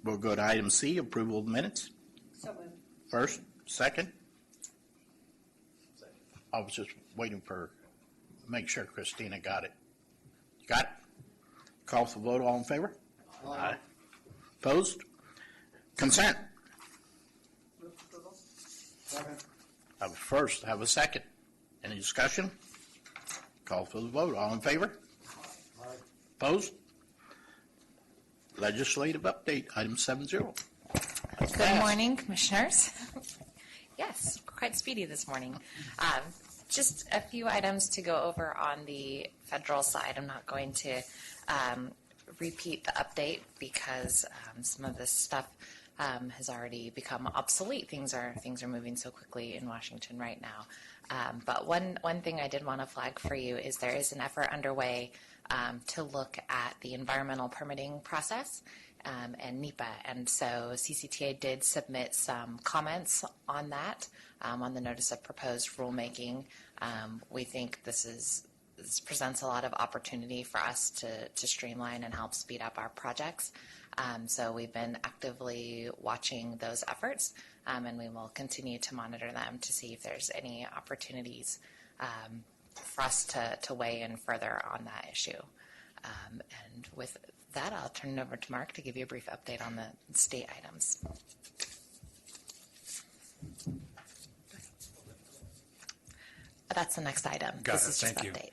We'll go to item C, approval of minutes. So moved. First, second. I was just waiting for, make sure Christina got it. Got it? Call for vote, all in favor? Aye. Opposed? Consent. Move approval. Second. Have a first, have a second. Any discussion? Call for the vote, all in favor? Aye. Opposed? Legislative update, item 7-0. Good morning, Commissioners. Yes, quite speedy this morning. Just a few items to go over on the federal side. I'm not going to repeat the update because some of this stuff has already become obsolete. Things are moving so quickly in Washington right now. But one thing I did want to flag for you is there is an effort underway to look at the environmental permitting process and NEPA. And so CCTA did submit some comments on that, on the notice of proposed rulemaking. We think this presents a lot of opportunity for us to streamline and help speed up our projects. So we've been actively watching those efforts, and we will continue to monitor them to see if there's any opportunities for us to weigh in further on that issue. And with that, I'll turn it over to Mark to give you a brief update on the state items. That's the next item. Got this it. is just Thank update.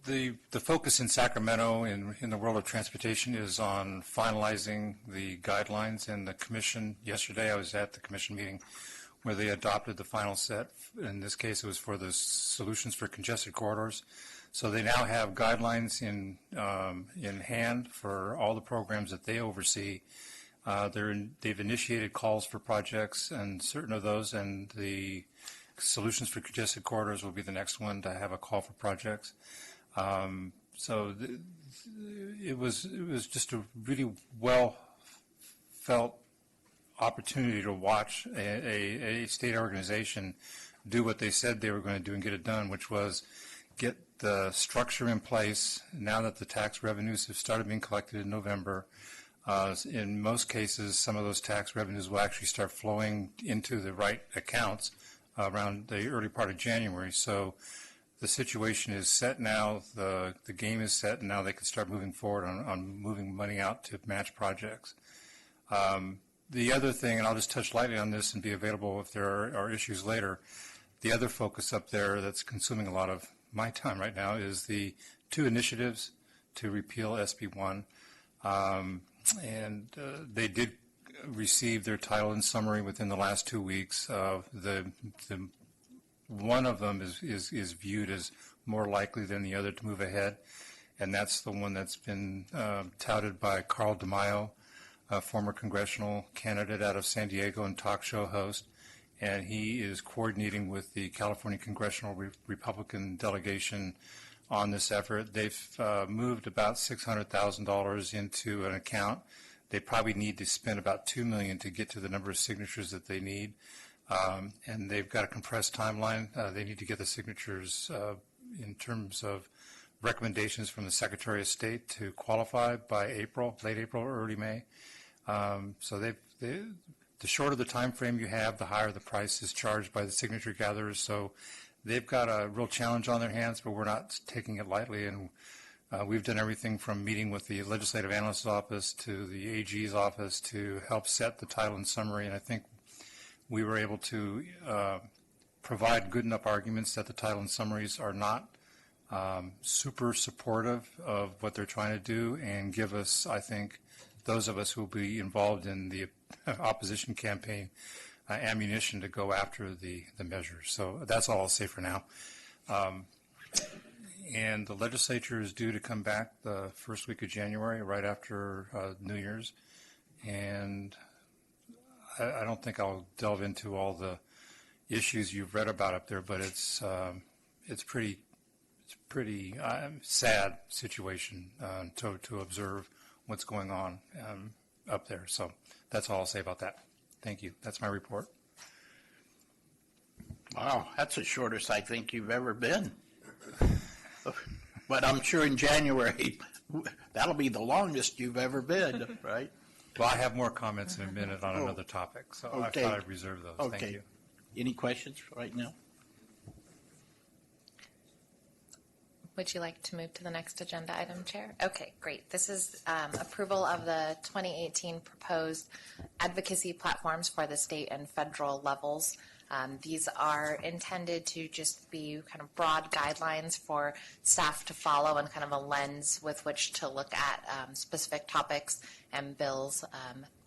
you. The focus in Sacramento in the world of transportation is on finalizing the guidelines, and the commission, yesterday I was at the commission meeting where they adopted the final set. In this case, it was for the solutions for congested corridors. So they now have guidelines in hand for all the programs that they oversee. They've initiated calls for projects, and certain of those, and the solutions for congested corridors will be the next one to have a call for projects. It was just a really well felt opportunity to watch a state organization do what they said they were going to do and get it done, which was get the structure in place now that the tax revenues have started being collected in November. In most cases, some of those tax revenues will actually start flowing into the right accounts around the early part of January. So the situation is set now, the game is set, and now they can start moving forward on moving money out to match projects. The other thing, and I'll just touch lightly on this and be available if there are issues later, the other focus up there that's consuming a lot of my time right now is the two initiatives to repeal SB 1. They did receive their title and summary within the last 2 weeks. The one of them is viewed as more likely than the other to move ahead, and that's the one that's been touted by Carl DeMaio, a former congressional candidate out of San Diego and talk show host, and he is coordinating with the California Congressional Republican delegation on this effort. They've moved about $600,000 into an account. They probably need to spend about $2 million to get to the number of signatures that they need, and they've got a compressed timeline. They need to get the signatures in terms of recommendations from the Secretary of State to qualify by April, late April or early May. So the shorter the time frame you have, the higher the price is charged by the signature gatherers. So they've got a real challenge on their hands, but we're not taking it lightly. And we've done everything from meeting with the Legislative Analyst's Office to the AG's office to help set the title and summary. And I think we were able to provide good enough arguments that the title and summaries are not super supportive of what they're trying to do, and give us, I think, those of us who will be involved in the opposition campaign ammunition to go after the measures. So that's all I'll say for now. And the legislature is due to come back the first week of January, right after New Year's. And I don't think I'll delve into all the issues you've read about up there, but it's pretty sad situation to observe what's going on up there. So that's all I'll say about that. Thank you. That's my report. Wow, that's the shortest I think you've ever been. But I'm sure in January That'll be the longest you've ever been, right? Well, I have more comments in a minute on another topic, so I Okay. thought I'd reserve those. Thank Okay. you. Any questions right now? Would you like to move to the next agenda item, Chair? Okay, great. This is approval of the 2018 proposed advocacy platforms for the state and federal levels. These are intended to just be kind of broad guidelines for staff to follow and kind of a lens with which to look at specific topics and bills.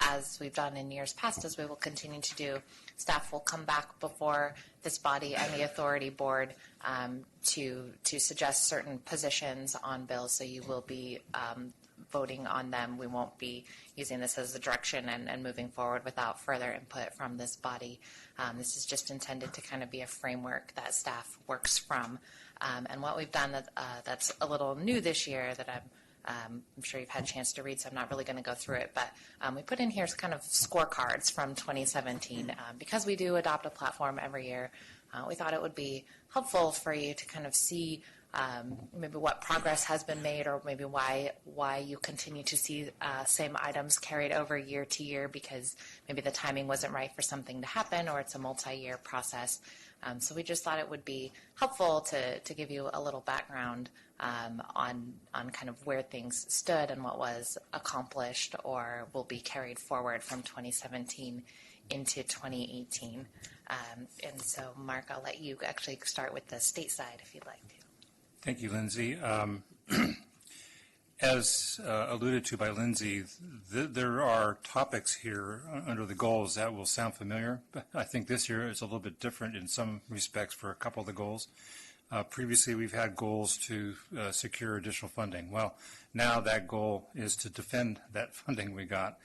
As we've done in years past, as we will continue to do, staff will come back before this body and the authority board to suggest certain positions on bills. So you will be voting on them. We won't be using this as a direction and moving forward without further input from this body. This is just intended to kind of be a framework that staff works from. And what we've done that's a little new this year that I'm sure you've had a chance to read, so I'm not really going to go through it, but we put in here kind of scorecards from 2017. Because we do adopt a platform every year, we thought it would be helpful for you to kind of see maybe what progress has been made, or maybe why you continue to see same items carried over year to year, because maybe the timing wasn't right for something to happen, or it's a multi-year process. So we just thought it would be helpful to give you a little background on kind of where things stood and what was accomplished or will be carried forward from 2017 into 2018. And so, Mark, I'll let you actually start with the state side if you'd like to. Thank you, Lindsay. As alluded to by Lindsay, there are topics here under the goals that will sound familiar, but I think this year is a little bit different in some respects for a couple of the goals. Previously, we've had goals to secure additional funding. Well, now that goal is to defend that funding we got.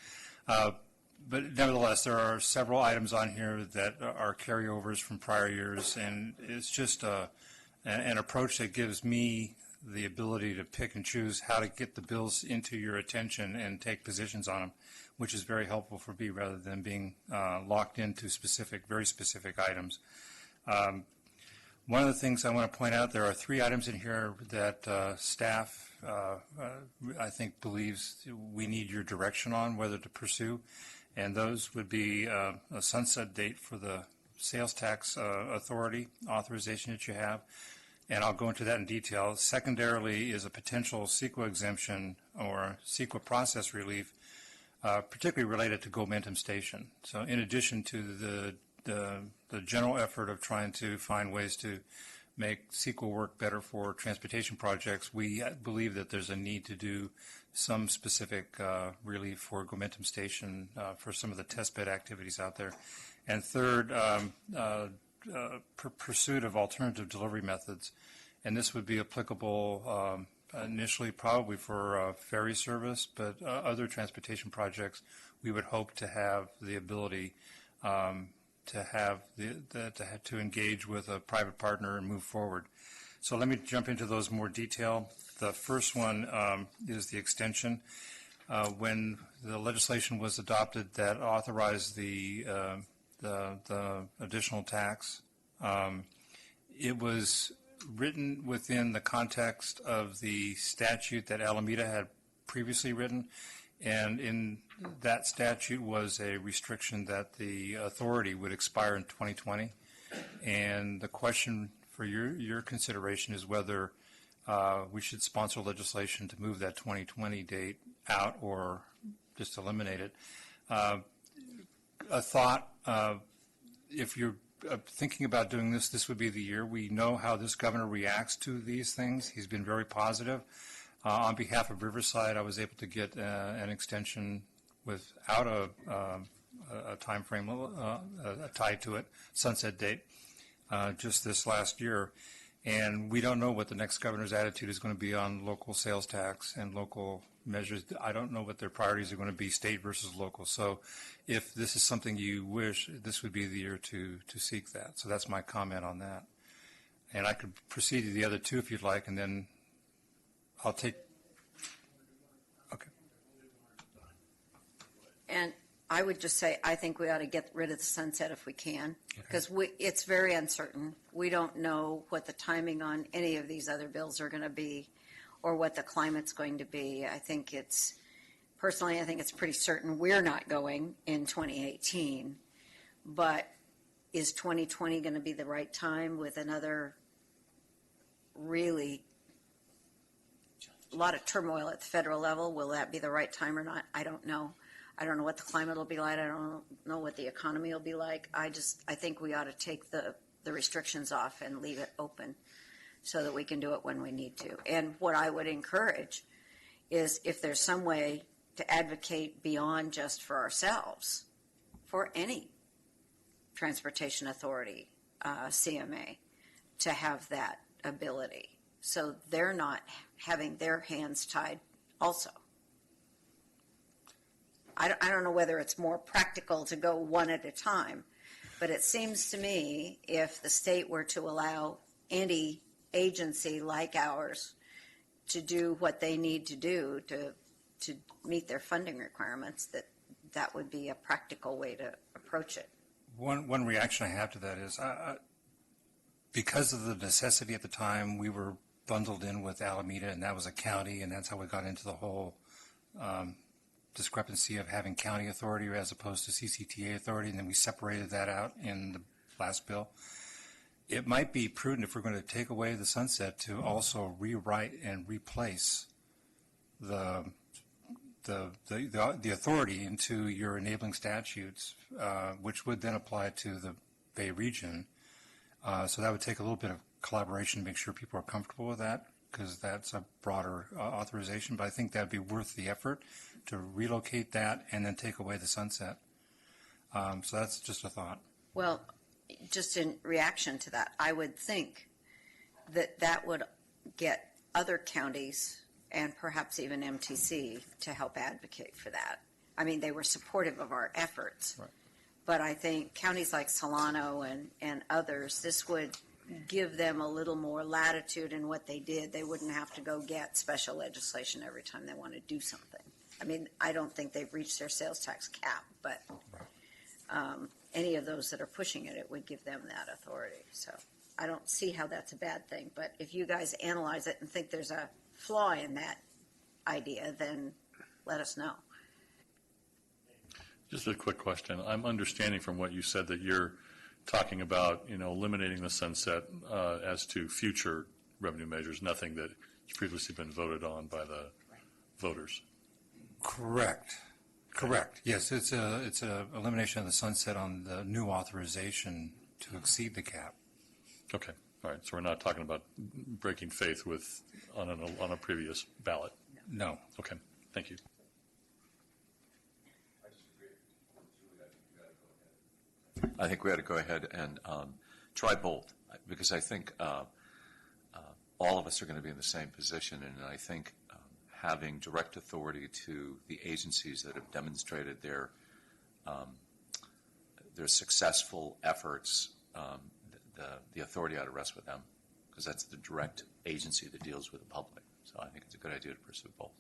But nevertheless, there are several items on here that are carryovers from prior years, and it's just an approach that gives me the ability to pick and choose how to get the bills into your attention and take positions on them, which is very helpful for me rather than being locked into very specific items. One of the things I want to point out, there are 3 items in here that staff, I think, believes we need your direction on whether to pursue, and those would be a sunset date for the sales tax authority authorization that you have, and I'll go into that in detail. Secondarily is a potential CEQA exemption or CEQA process relief, particularly related to Momentum Station. So in addition to the general effort of trying to find ways to make CEQA work better for transportation projects, we believe that there's a need to do some specific relief for Momentum Station for some of the test bed activities out there. And third, pursuit of alternative delivery methods, and this would be applicable initially probably for ferry service, but other transportation projects we would hope to have the ability to engage with a private partner and move forward. So let me jump into those in more detail. The first one is the extension. When the legislation was adopted that authorized the additional tax, it was written within the context of the statute that Alameda had previously written, and in that statute was a restriction that the authority would expire in 2020. And the question for your consideration is whether we should sponsor legislation to move that 2020 date out or just eliminate it. A thought, if you're thinking about doing this, this would be the year. We know how this governor reacts to these things. He's been very positive. On behalf of Riverside, I was able to get an extension without a time frame tied to it, sunset date, just this last year. And we don't know what the next governor's attitude is going to be on local sales tax and local measures. I don't know what their priorities are going to be, state versus local. So if this is something you wish, this would be the year to seek that. So that's my comment on that. And I could proceed to the other two if you'd like, and then I'll take. Okay. And I would just say, I think we ought to get rid of the sunset if we can, because it's very uncertain. We don't know what the timing on any of these other bills are going to be, or what the climate's going to be. Personally, I think it's pretty certain we're not going in 2018, but is 2020 going to be the right time with another really a lot of turmoil at the federal level? Will that be the right time or not? I don't know. I don't know what the climate will be like. I don't know what the economy will be like. I think we ought to take the restrictions off and leave it open so that we can do it when we need to. And what I would encourage is if there's some way to advocate beyond just for ourselves, for any transportation authority, CMA, to have that ability. So they're not having their hands tied also. I don't know whether it's more practical to go one at a time, but it seems to me if the state were to allow any agency like ours to do what they need to do to meet their funding requirements, that would be a practical way to approach it. One reaction I have to that is because of the necessity at the time, we were bundled in with Alameda, and that was a county, and that's how we got into the whole discrepancy of having county authority as opposed to CCTA authority, and then we separated that out in the last bill. It might be prudent if we're going to take away the sunset to also rewrite and replace the authority into your enabling statutes, which would then apply to the Bay region. So that would take a little bit of collaboration to make sure people are comfortable with that, because that's a broader authorization. But I think that would be worth the effort to relocate that and then take away the sunset. So that's just a thought. Well, just in reaction to that, I would think that would get other counties and perhaps even MTC to help advocate for that. I mean, they were supportive of our efforts. Right. But I think counties like Solano and others, this would give them a little more latitude in what they did. They wouldn't have to go get special legislation every time they want to do something. I mean, I don't think they've reached their sales tax cap, but any of those that are pushing it, it would give them that authority. So I don't see how that's a bad thing. But if you guys analyze it and think there's a flaw in that idea, then let us know. Just a quick question. I'm understanding from what you said that you're talking about, eliminating the sunset as to future revenue measures, nothing that has previously been voted on by the voters. Correct. Yes, it's a elimination of the sunset on the new authorization to exceed the cap. Okay. All right. So we're not talking about breaking faith on a previous ballot. No. Okay. Thank you. I think we ought to go ahead and try both, because I think all of us are going to be in the same position, and I think having direct authority to the agencies that have demonstrated their successful efforts, the authority ought to rest with them, because that's the direct agency that deals with the public. So I think it's a good idea to pursue both.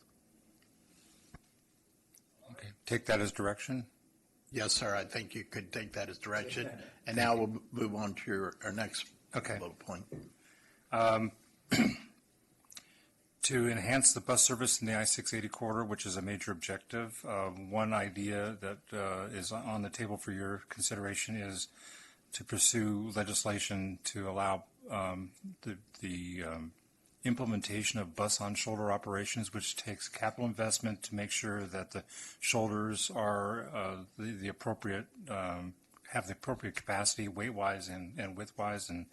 Okay. Take that as direction. Yes, sir. I think you could take that as direction. And now we'll move on to our next little point. To enhance the bus service in the I-680 corridor, which is a major objective, one idea that is on the table for your consideration is to pursue legislation to allow the implementation of bus-on-shoulder operations, which takes capital investment to make sure that the shoulders are the appropriate, have the appropriate capacity weight-wise and width-wise. And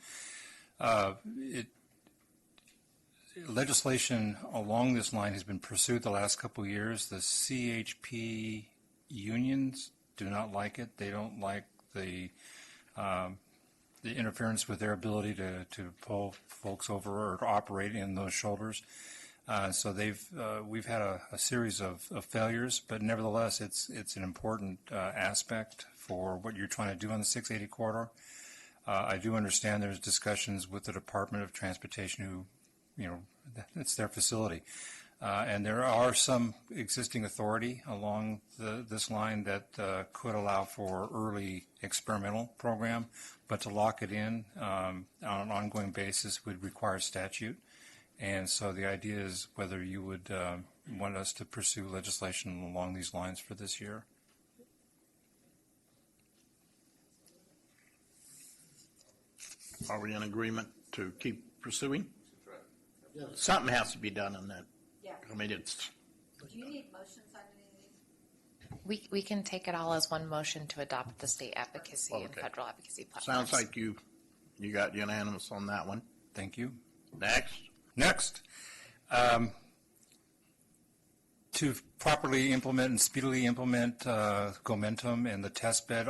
legislation along this line has been pursued the last couple of years. The CHP unions do not like it. They don't like the interference with their ability to pull folks over or to operate in those shoulders. So we've had a series of failures, but nevertheless, it's an important aspect for what you're trying to do on the 680 corridor. I do understand there's discussions with the Department of Transportation who, it's their facility. And there are some existing authority along this line that could allow for early experimental program, but to lock it in on an ongoing basis would require statute. And so the idea is whether you would want us to pursue legislation along these lines for this year. Are we in agreement to keep pursuing? Something has to be done on that. Yeah. I mean, it's, Do you need motions on any of these? We can take it all as one motion to adopt the state advocacy and Okay. federal advocacy platforms. sounds like you got unanimous on that one. Thank you. Next. Next, to properly implement and speedily implement Gomentum and the test bed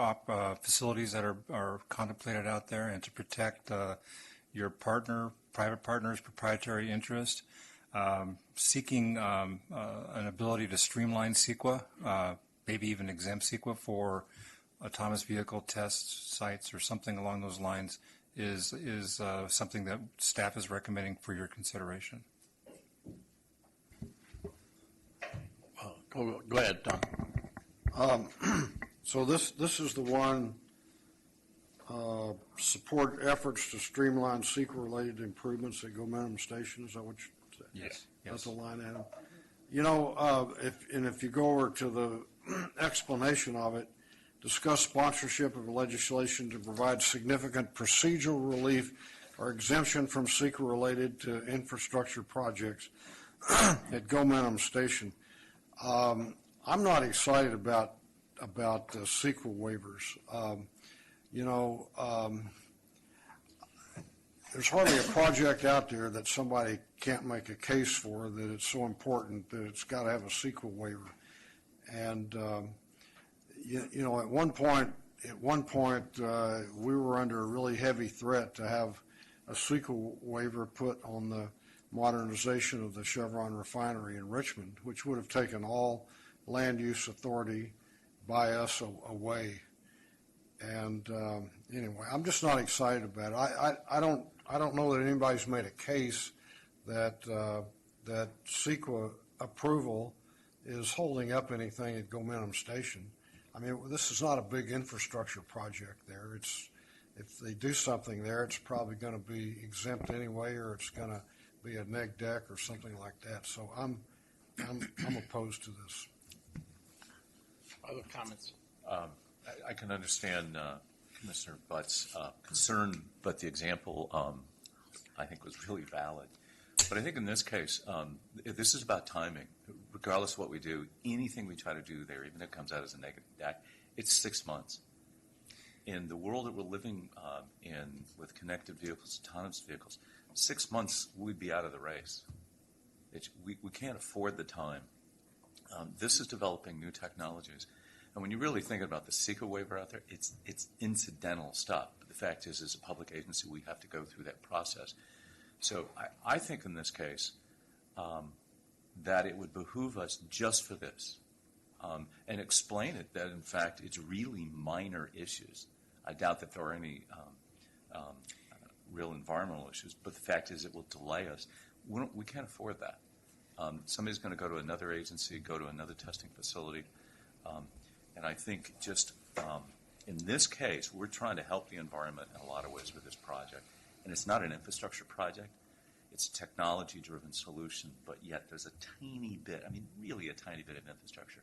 facilities that are contemplated out there, and to protect your private partner's proprietary interest, seeking an ability to streamline CEQA, maybe even exempt CEQA for autonomous vehicle test sites or something along those lines is something that staff is recommending for your consideration. Go ahead, Tom. So this is the one, support efforts to streamline CEQA-related improvements at Gomentum Station. Is that what you said? Yes. That's a line item. You know, if you go over to the explanation of it, discuss sponsorship of legislation to provide significant procedural relief or exemption from CEQA related to infrastructure projects at Gomentum Station. I'm not excited about CEQA waivers. There's hardly a project out there that somebody can't make a case for that it's so important that it's got to have a CEQA waiver. And at one point, we were under a really heavy threat to have a CEQA waiver put on the modernization of the Chevron refinery in Richmond, which would have taken all land use authority by us away. And anyway, I'm just not excited about it. I don't know that anybody's made a case that that CEQA approval is holding up anything at Gomentum Station. I mean, this is not a big infrastructure project there. If they do something there, it's probably going to be exempt anyway, or it's going to be a neg deck or something like that. So I'm opposed to this. Other comments? I can understand Commissioner Butt's concern, but the example I think was really valid. But I think in this case, this is about timing. Regardless of what we do, anything we try to do there, even if it comes out as a negative DAC, it's 6 months. In the world that we're living in with connected vehicles, autonomous vehicles, 6 months we'd be out of the race. We can't afford the time. This is developing new technologies. And when you really think about the CEQA waiver out there, it's incidental stuff. But the fact is, as a public agency, we have to go through that process. So I think in this case that it would behoove us just for this and explain it that, in fact, it's really minor issues. I doubt that there are any real environmental issues, but the fact is it will delay us. We can't afford that. Somebody's going to go to another agency, go to another testing facility. And I think just in this case, we're trying to help the environment in a lot of ways with this project. And it's not an infrastructure project. It's a technology-driven solution, but yet there's a tiny bit, I mean, really a tiny bit of infrastructure.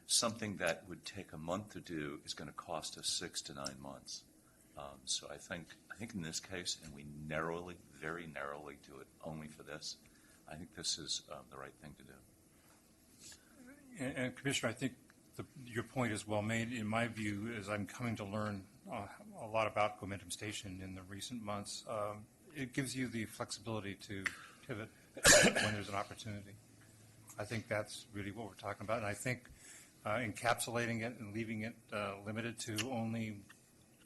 Something that would take a month to do is going to cost us 6 to 9 months. So I think in this case, and we very narrowly do it only for this, I think this is the right thing to do. And Commissioner, I think your point is well made. In my view, as I'm coming to learn a lot about Gomentum Station in the recent months, it gives you the flexibility to pivot when there's an opportunity. I think that's really what we're talking about. And I think encapsulating it and leaving it limited to only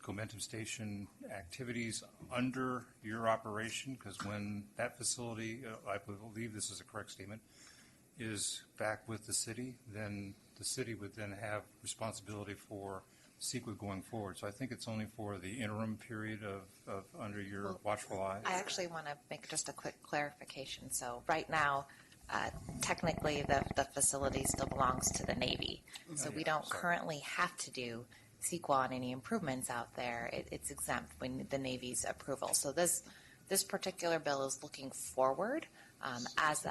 Gomentum Station activities under your operation, because when that facility, I believe this is a correct statement, is back with the city, then the city would then have responsibility for CEQA going forward. So I think it's only for the interim period of under your watchful eye. I actually want to make just a quick clarification. So right now, technically, the facility still belongs to the Navy. So we don't currently have to do CEQA on any improvements out there. It's exempt when the Navy's approval. So this This particular bill is looking forward. As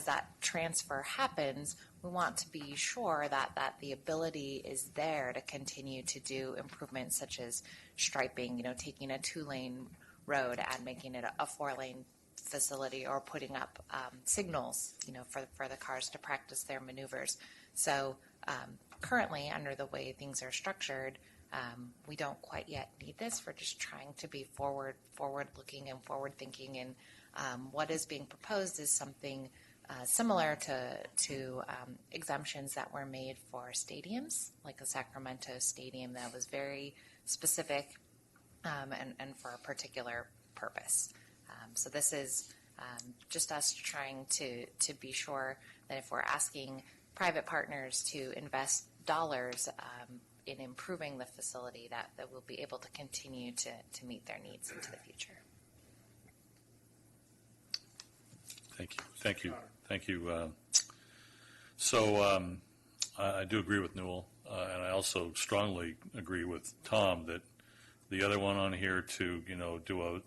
that transfer happens, we want to be sure that the ability is there to continue to do improvements such as striping, taking a 2-lane road and making it a 4-lane facility, or putting up signals, for the cars to practice their maneuvers. So currently, under the way things are structured, we don't quite yet need this. We're just trying to be forward-looking and forward-thinking, and what is being proposed is something similar to exemptions that were made for stadiums, like the Sacramento Stadium, that was very specific and for a particular purpose. So this is just us trying to be sure that if we're asking private partners to invest dollars in improving the facility, that we'll be able to continue to meet their needs into the future. Thank you. So I do agree with Newell, and I also strongly agree with Tom that the other one on here to do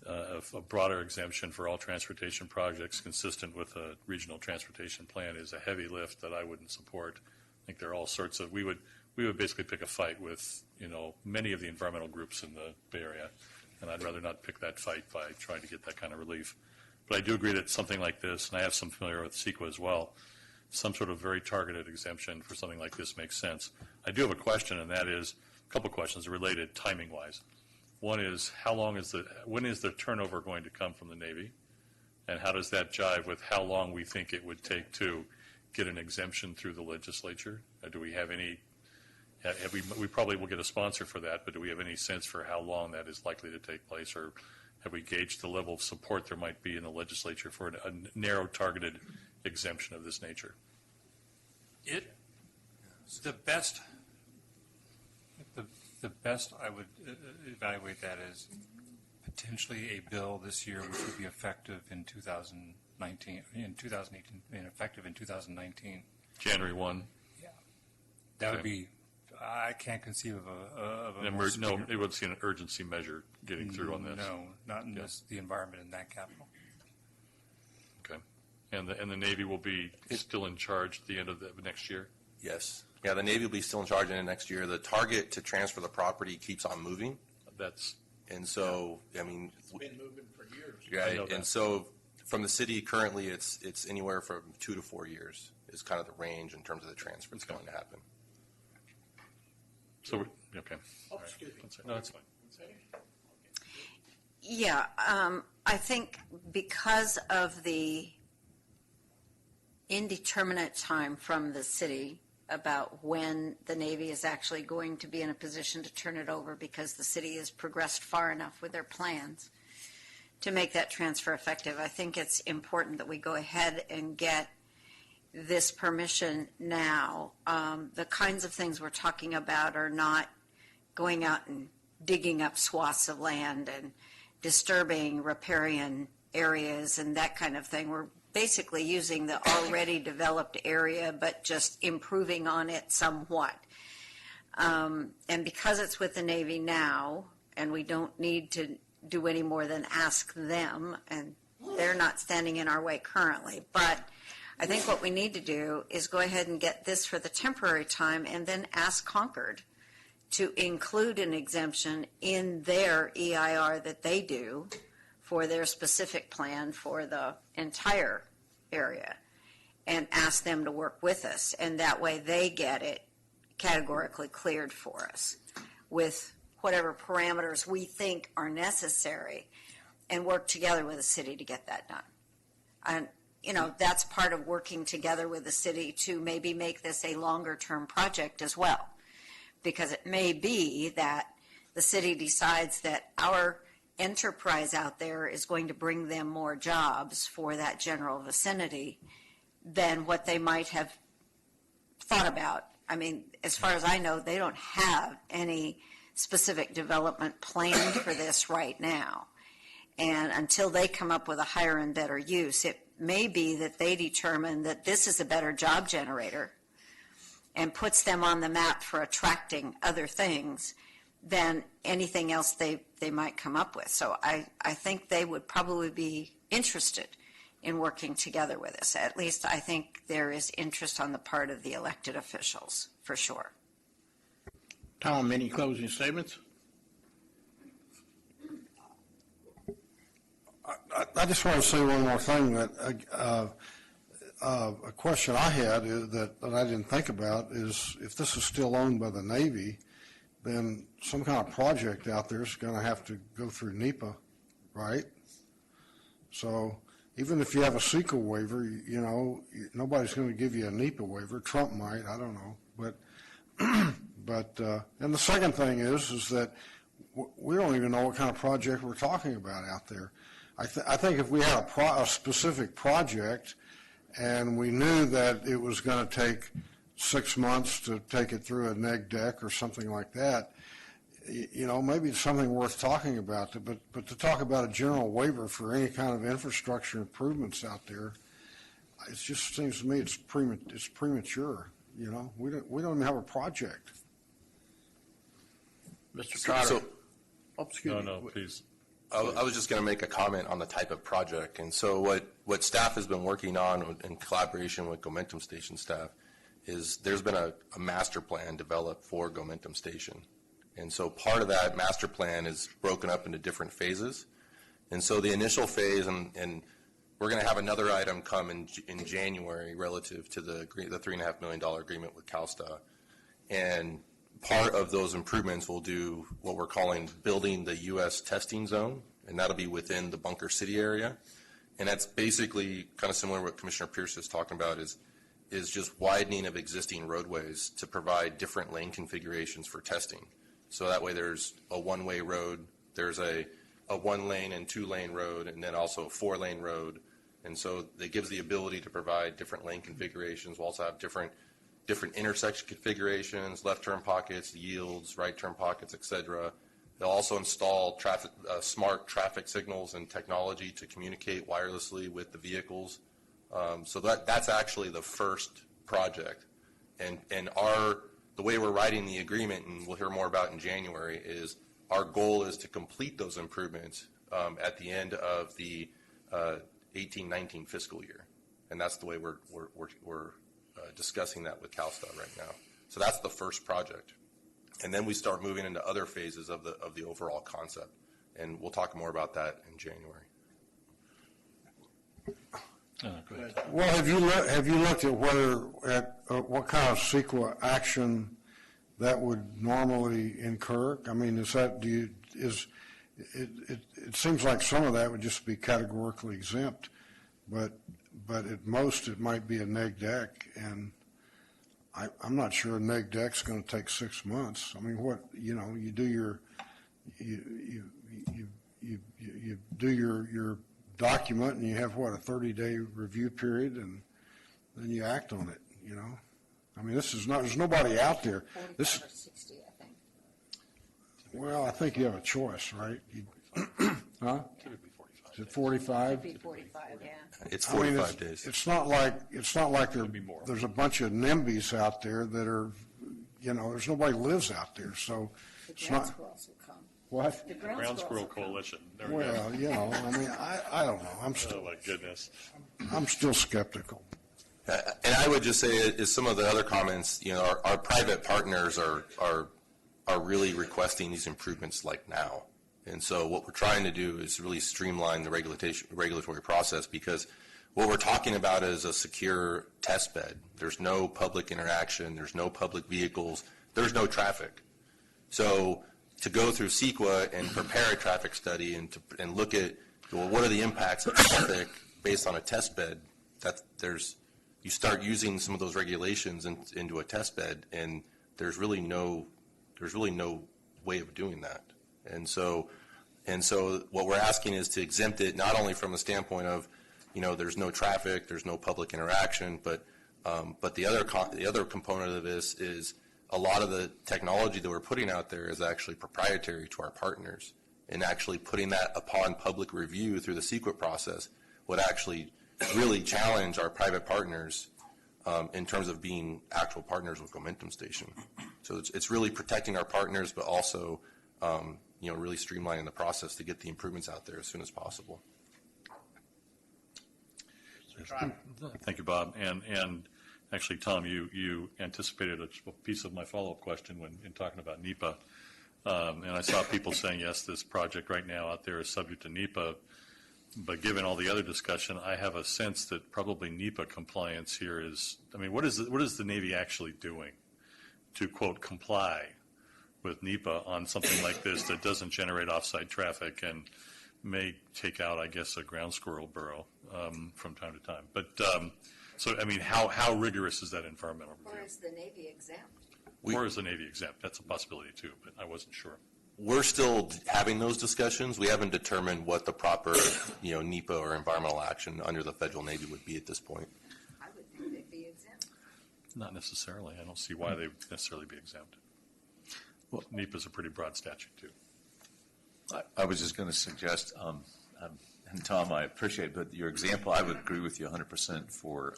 a broader exemption for all transportation projects consistent with a regional transportation plan is a heavy lift that I wouldn't support. I think there are all sorts of, we would basically pick a fight with, many of the environmental groups in the Bay Area, and I'd rather not pick that fight by trying to get that kind of relief. But I do agree that something like this, and I have some familiar with CEQA as well, some sort of very targeted exemption for something like this makes sense. I do have a question, and that is, a couple questions related timing-wise. One is, when is the turnover going to come from the Navy? And how does that jive with how long we think it would take to get an exemption through the legislature? Do we have any, we probably will get a sponsor for that, but do we have any sense for how long that is likely to take place? Or have we gauged the level of support there might be in the legislature for a narrow targeted exemption of this nature? The best I would evaluate that as potentially a bill this year which would be effective in 2018, and effective in 2019. January 1? Yeah. That would be, I can't conceive of a more severe- it would see an urgency measure getting through on this. No, not in the environment in that capital. Okay. And the Navy will be still in charge at the end of the next year? Yes. Yeah, the Navy will be still in charge in the next year. The target to transfer the property keeps on moving. And so, I mean, It's been moving for years. right. And so from the city currently, it's anywhere from 2 to 4 years is kind of the range in terms of the transfer that's going to happen. So, okay. Oh, excuse me. No, that's fine. Yeah, I think because of the indeterminate time from the city about when the Navy is actually going to be in a position to turn it over, because the city has progressed far enough with their plans to make that transfer effective, I think it's important that we go ahead and get this permission now. The kinds of things we're talking about are not going out and digging up swaths of land and disturbing riparian areas and that kind of thing. We're basically using the already developed area, but just improving on it somewhat. And because it's with the Navy now, and we don't need to do any more than ask them, and they're not standing in our way currently, but I think what we need to do is go ahead and get this for the temporary time and then ask Concord to include an exemption in their EIR that they do for their specific plan for the entire area, and ask them to work with us. And that way they get it categorically cleared for us with whatever parameters we think are necessary, and work together with the city to get that done. And, that's part of working together with the city to maybe make this a longer-term project as well. Because it may be that the city decides that our enterprise out there is going to bring them more jobs for that general vicinity than what they might have thought about. I mean, as far as I know, they don't have any specific development planned for this right now. And until they come up with a higher and better use, it may be that they determine that this is a better job generator and puts them on the map for attracting other things. than anything else they might come up with. So I think they would probably be interested in working together with us. At least I think there is interest on the part of the elected officials, for sure. Tom, any closing statements? I just want to say one more thing, that a question I had that I didn't think about is, if this is still owned by the Navy, then some kind of project out there is going to have to go through NEPA, right? So even if you have a CEQA waiver, nobody's going to give you a NEPA waiver. Trump might, I don't know. But and the second thing is that we don't even know what kind of project we're talking about out there. I think if we had a specific project and we knew that it was going to take 6 months to take it through a neg deck or something like that, maybe it's something worth talking about. But to talk about a general waiver for any kind of infrastructure improvements out there, it just seems to me it's premature. We don't even have a project. Mr. Trotter? No, no, please. I was just going to make a comment on the type of project. And so what staff has been working on in collaboration with Momentum Station staff is there's been a master plan developed for Momentum Station. And so part of that master plan is broken up into different phases. And so the initial phase, and we're going to have another item come in January relative to the $3.5 million agreement with CalSTA. And part of those improvements will do what we're calling building the U.S. testing zone, and that'll be within the Bunker City area. And that's basically kind of similar to what Commissioner Pierce is talking about, is just widening of existing roadways to provide different lane configurations for testing. So that way there's a one-way road, there's a one-lane and two-lane road, and then also a four-lane road. And so it gives the ability to provide different lane configurations. We'll also have different intersection configurations, left turn pockets, yields, right turn pockets, et cetera. They'll also install smart traffic signals and technology to communicate wirelessly with the vehicles. So that's actually the first project. And the way we're writing the agreement, and we'll hear more about in January, is our goal is to complete those improvements at the end of the 18-19 fiscal year. And that's the way we're discussing that with CalSTA right now. So that's the first project. And then we start moving into other phases of the overall concept. And we'll talk more about that in January. Go ahead. Well, have you looked at what kind of CEQA action that would normally incur? I mean, it seems like some of that would just be categorically exempt, but at most it might be a neg deck, and I'm not sure a neg deck's going to take 6 months. I mean, you do your document, and you have a 30-day review period, and then you act on it. I mean, there's nobody out there. 45 or 60, I think. Well, I think you have a choice, right? Huh? Is it 45? It'd be 45, yeah. It's I mean, 45 days. It's not like there's a bunch of NIMBYs out there that are, there's nobody lives out there, so The it's ground not. squirrels will come. What? The Ground Squirrel Coalition. There we go. Well, I mean, I don't know. Oh, my goodness. I'm still skeptical. And I would just say, is some of the other comments, our private partners are really requesting these improvements like now. And so what we're trying to do is really streamline the regulatory process, because what we're talking about is a secure test bed. There's no public interaction. There's no public vehicles. There's no traffic. So to go through CEQA and prepare a traffic study and look at, well, what are the impacts of traffic based on a test bed, you start using some of those regulations into a test bed, and there's really no way of doing that. And so what we're asking is to exempt it not only from the standpoint of, there's no traffic, there's no public interaction, but the other component of this is a lot of the technology that we're putting out there is actually proprietary to our partners, and actually putting that upon public review through the CEQA process would actually really challenge our private partners in terms of being actual partners with Momentum Station. So it's really protecting our partners, but also really streamlining the process to get the improvements out there as soon as possible. Thank you, Bob. And actually, Tom, you anticipated a piece of my follow-up question when in talking about NEPA. And I saw people saying, yes, this project right now out there is subject to NEPA. But given all the other discussion, I have a sense that probably NEPA compliance here is, I mean, what is the Navy actually doing to, quote, comply with NEPA on something like this that doesn't generate offsite traffic and may take out, I guess, a ground squirrel burrow from time to time. But, so, I mean, how rigorous is that environmental review? Or is the Navy exempt? Or is the Navy exempt? That's a possibility, too, but I wasn't sure. We're still having those discussions. We haven't determined what the proper, NEPA or environmental action under the federal Navy would be at this point. I would think they'd be exempt. Not necessarily. I don't see why they would necessarily be exempt. Well, NEPA is a pretty broad statute, too. I was just going to suggest, and Tom, I appreciate it, but your example, I would agree with you 100% for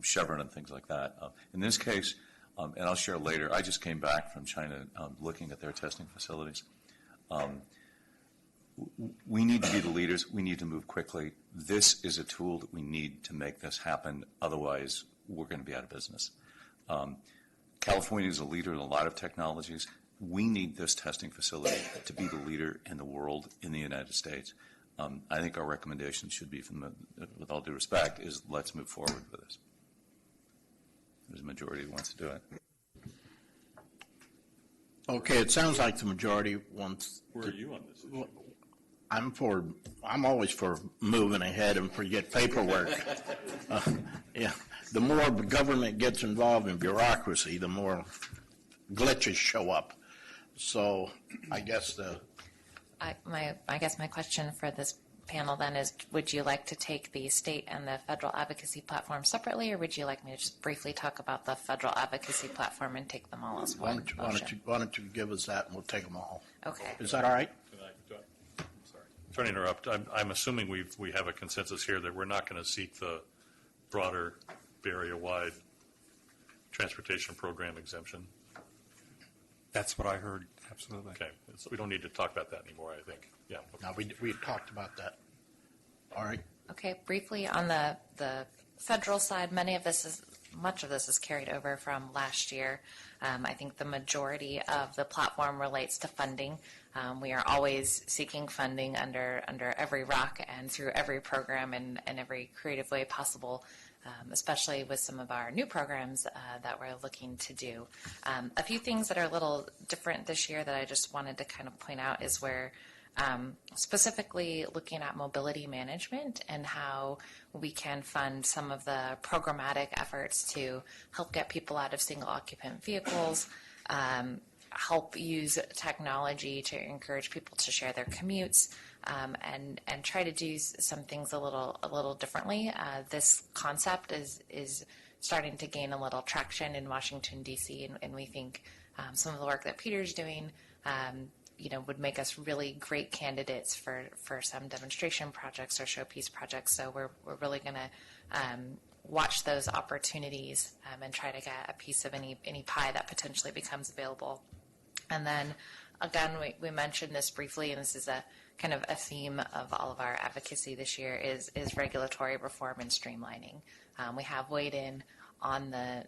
Chevron and things like that. In this case, and I'll share later, I just came back from China looking at their testing facilities. We need to be the leaders. We need to move quickly. This is a tool that we need to make this happen. Otherwise, we're going to be out of business. California is a leader in a lot of technologies. We need this testing facility to be the leader in the world, in the United States. I think our recommendation should be, with all due respect, is let's move forward with this. There's a majority who wants to do it. Okay, it sounds like the majority wants. Where are you on this issue? I'm always for moving ahead and forget paperwork. Yeah, the more government gets involved in bureaucracy, the more glitches show up. So I guess I guess my question for this panel then is, would you like to take the state and the federal advocacy platform separately, or would you like me to just briefly talk about the federal advocacy platform and take them all as why one why don't you give us that and we'll take them all. Okay. Is that all right? Sorry to interrupt. I'm assuming we have a consensus here that we're not going to seek the broader area-wide transportation program exemption. That's what I heard, absolutely. Okay, so we don't need to talk about that anymore, I think. Yeah. No, we talked about that. All right. Okay, briefly on the federal side, much of this is carried over from last year. I think the majority of the platform relates to funding. We are always seeking funding under every rock and through every program in every creative way possible, especially with some of our new programs that we're looking to do. A few things that are a little different this year that I just wanted to kind of point out is where specifically looking at mobility management and how we can fund some of the programmatic efforts to help get people out of single occupant vehicles, help use technology to encourage people to share their commutes, and try to do some things a little differently. This concept is starting to gain a little traction in Washington, D.C., and we think some of the work that Peter's doing would make us really great candidates for some demonstration projects or showpiece projects. So we're really going to watch those opportunities and try to get a piece of any pie that potentially becomes available. And then, again, we mentioned this briefly, and this is a kind of a theme of all of our advocacy this year is regulatory reform and streamlining. We have weighed in on the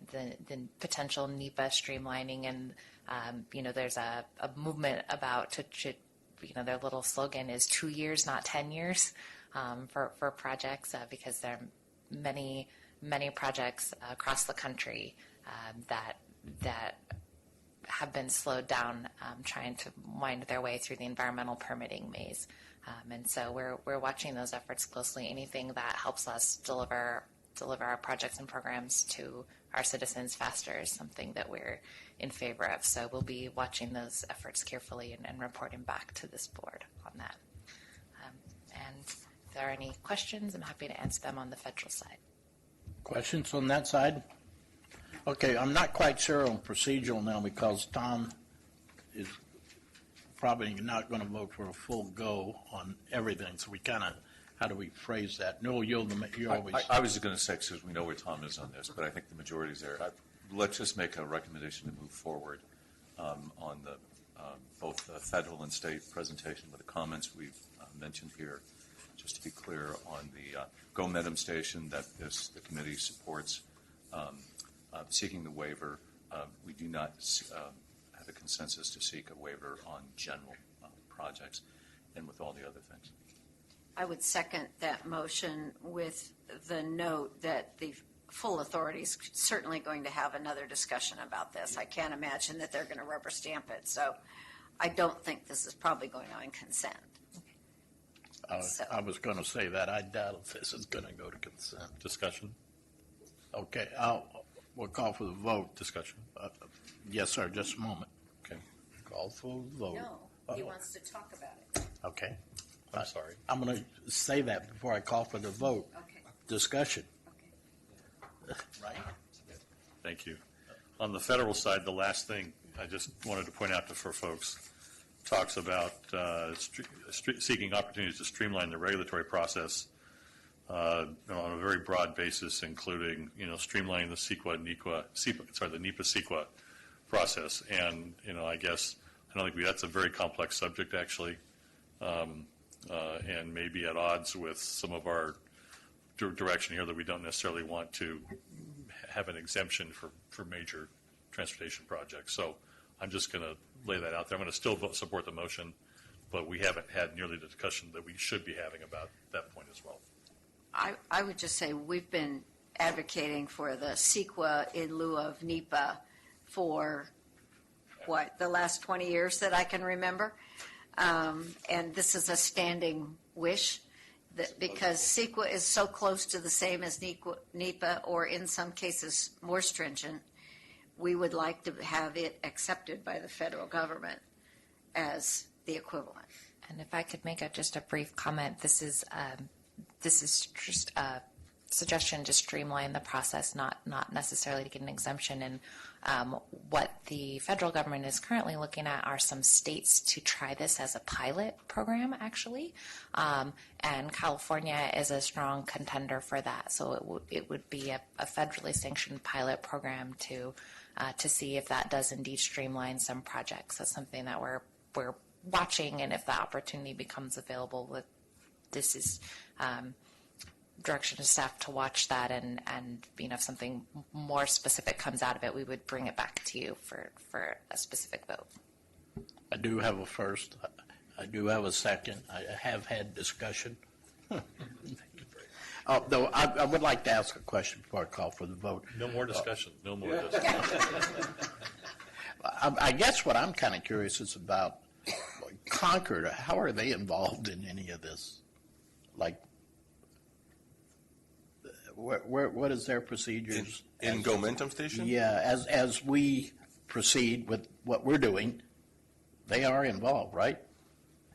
potential NEPA streamlining, and there's a movement about their little slogan is 2 years, not 10 years for projects because there are many projects across the country that have been slowed down trying to wind their way through the environmental permitting maze. And so we're watching those efforts closely. Anything that helps us deliver our projects and programs to our citizens faster is something that we're in favor of. So we'll be watching those efforts carefully and reporting back to this board on that. And if there are any questions, I'm happy to answer them on the federal side. Questions on that side? Okay, I'm not quite sure on procedural now because Tom is probably not going to vote for a full go on everything. So we kind of, how do we phrase that? No, you always. I was just going to say, because we know where Tom is on this, but I think the majority is there. Let's just make a recommendation to move forward on the both the federal and state presentation with the comments we've mentioned here. Just to be clear on the Momentum Station, that the committee supports seeking the waiver. We do not have a consensus to seek a waiver on general projects and with all the other things. I would second that motion with the note that the full authority is certainly going to have another discussion about this. I can't imagine that they're going to rubber stamp it, so I don't think this is probably going on consent. I was going to say that. I doubt if this is going to go to consent. Discussion? Okay, we'll call for the vote. Discussion. Yes, sir, just a moment. Okay. Call for the vote. No, he wants to talk about it. Okay. I'm sorry. I'm going to say that before I call for the vote. Okay. Discussion. Okay. Right. Thank you. On the federal side, the last thing I just wanted to point out for folks talks about seeking opportunities to streamline the regulatory process on a very broad basis, including, streamlining the NEPA-CEQA process. And, I guess, I don't think that's a very complex subject, actually, and maybe at odds with some of our direction here that we don't necessarily want to have an exemption for major transportation projects. So I'm just going to lay that out there. I'm going to still support the motion, but we haven't had nearly the discussion that we should be having about that point as well. I would just say we've been advocating for the CEQA in lieu of NEPA for, the last 20 years that I can remember. And this is a standing wish because CEQA is so close to the same as NEPA, or in some cases more stringent. We would like to have it accepted by the federal government as the equivalent. And if I could make just a brief comment, this is just a suggestion to streamline the process, not necessarily to get an exemption. And what the federal government is currently looking at are some states to try this as a pilot program, actually. And California is a strong contender for that. So it would be a federally sanctioned pilot program to see if that does indeed streamline some projects. That's something that we're watching, and if the opportunity becomes available, this is direction to staff to watch that, and if something more specific comes out of it, we would bring it back to you for a specific vote. I do have a first. I do have a second. I have had discussion. Though I would like to ask a question before I call for the vote. No more discussion. No more discussion. I guess what I'm kind of curious is about Concord. How are they involved in any of this? Like, what is their procedures? In Momentum Station? Yeah, as we proceed with what we're doing, they are involved, right?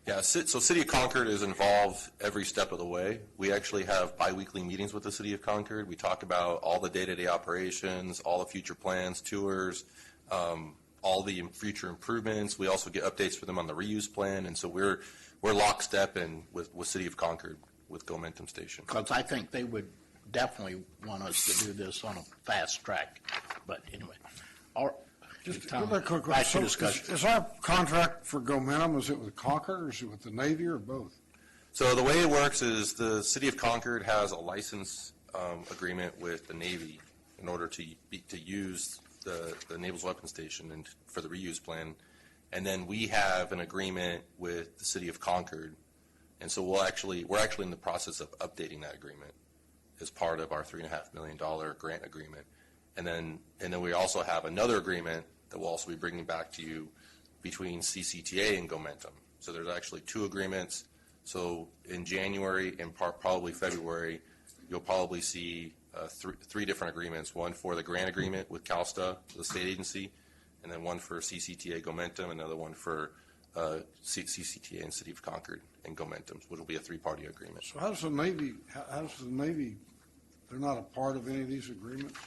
Yeah, so City of Concord is involved every step of the way. We actually have biweekly meetings with the City of Concord. We talk about all the day-to-day operations, all the future plans, tours, all the future improvements. We also get updates for them on the reuse plan, and so we're lockstep with City of Concord with Momentum Station. Because I think they would definitely want us to do this on a fast track. But anyway, Just Tom, a quick back to question. discussion. Is our contract for Momentum, is it with Concord or is it with the Navy or both? So the way it works is the City of Concord has a license agreement with the Navy in order to use the Naval's Weapons Station and for the reuse plan. And then we have an agreement with the City of Concord. And so we're actually in the process of updating that agreement as part of our $3.5 million grant agreement. And then we also have another agreement that we'll also be bringing back to you between CCTA and Momentum. So there's actually two agreements. So in January and probably February, you'll probably see three different agreements, one for the grant agreement with CalSTA, the state agency, and then one for CCTA Momentum, another one for CCTA and City of Concord and Momentum, which will be a three-party agreement. So how does the Navy, they're not a part of any of these agreements?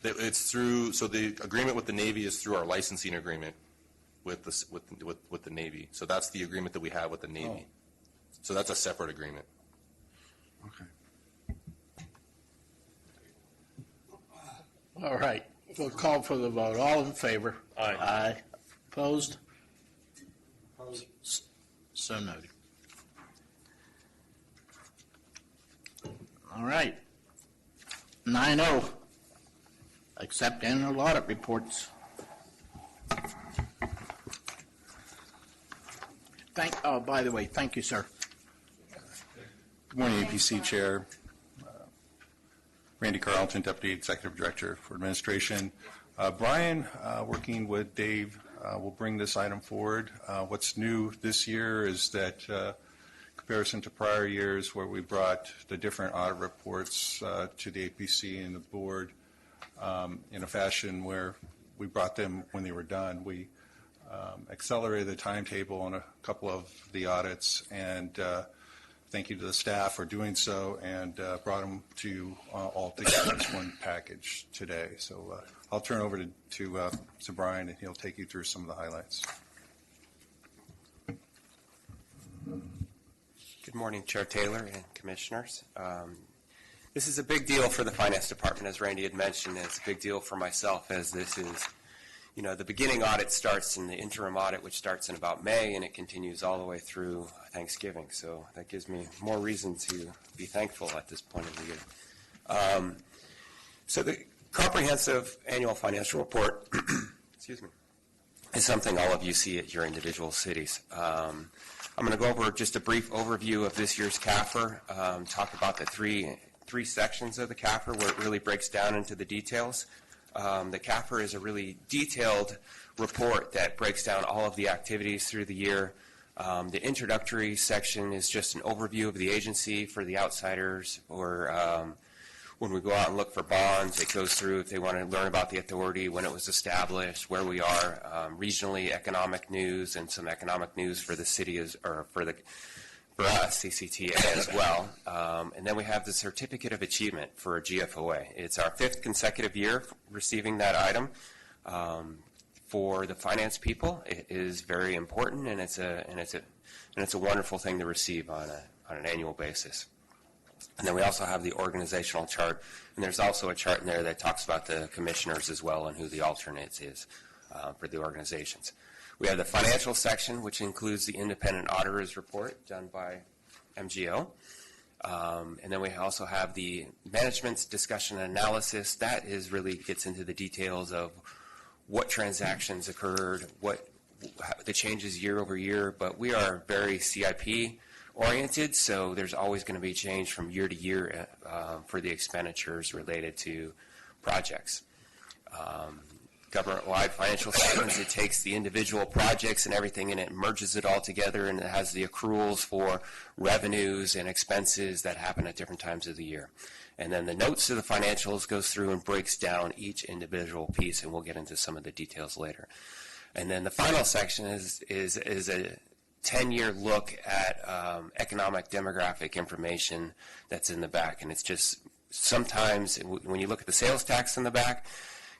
So the agreement with the Navy is through our licensing agreement with the Navy. So that's the agreement that we have with the Navy. So that's a separate agreement. Okay. All right, we'll call for the vote. All in favor? Aye. Aye. Opposed? So noted. All right. 9-0, accept annual audit reports. By the way, thank you, sir. Good morning, APC Chair. Randy Carlton, Deputy Executive Director for Administration. Brian, working with Dave, will bring this item forward. What's new this year is that comparison to prior years where we brought the different audit reports to the APC and the board in a fashion where we brought them when they were done. We accelerated the timetable on a couple of the audits, and thank you to the staff for doing so, and brought them to all together as one package today. So I'll turn over to Brian, and he'll take you through some of the highlights. Good morning, Chair Taylor and Commissioners. This is a big deal for the Finance Department, as Randy had mentioned. It's a big deal for myself, as this is, the beginning audit starts in the interim audit, which starts in about May, and it continues all the way through Thanksgiving. So that gives me more reason to be thankful at this point of the year. So the comprehensive annual financial report, excuse me, is something all of you see at your individual cities. I'm going to go over just a brief overview of this year's CAFR, talk about the three sections of the CAFR where it really breaks down into the details. The CAFR is a really detailed report that breaks down all of the activities through the year. The introductory section is just an overview of the agency for the outsiders, or when we go out and look for bonds, it goes through if they want to learn about the authority, when it was established, where we are, regionally economic news, and some economic news for the city for us, CCTA as well. And then we have the Certificate of Achievement for a GFOA. It's our 5th consecutive year receiving that item. For the finance people, it is very important, and it's a wonderful thing to receive on an annual basis. And then we also have the organizational chart, and there's also a chart in there that talks about the commissioners as well and who the alternates is for the organizations. We have the financial section, which includes the independent auditor's report done by MGO. And then we also have the management's discussion and analysis. That really gets into the details of what transactions occurred, what the changes year over year, but we are very CIP oriented, so there's always going to be change from year to year for the expenditures related to projects. Government-wide financial statements, it takes the individual projects and everything and it merges it all together, and it has the accruals for revenues and expenses that happen at different times of the year. And then the notes to the financials goes through and breaks down each individual piece, and we'll get into some of the details later. And then the final section is a 10-year look at economic demographic information that's in the back. And it's just sometimes when you look at the sales tax in the back,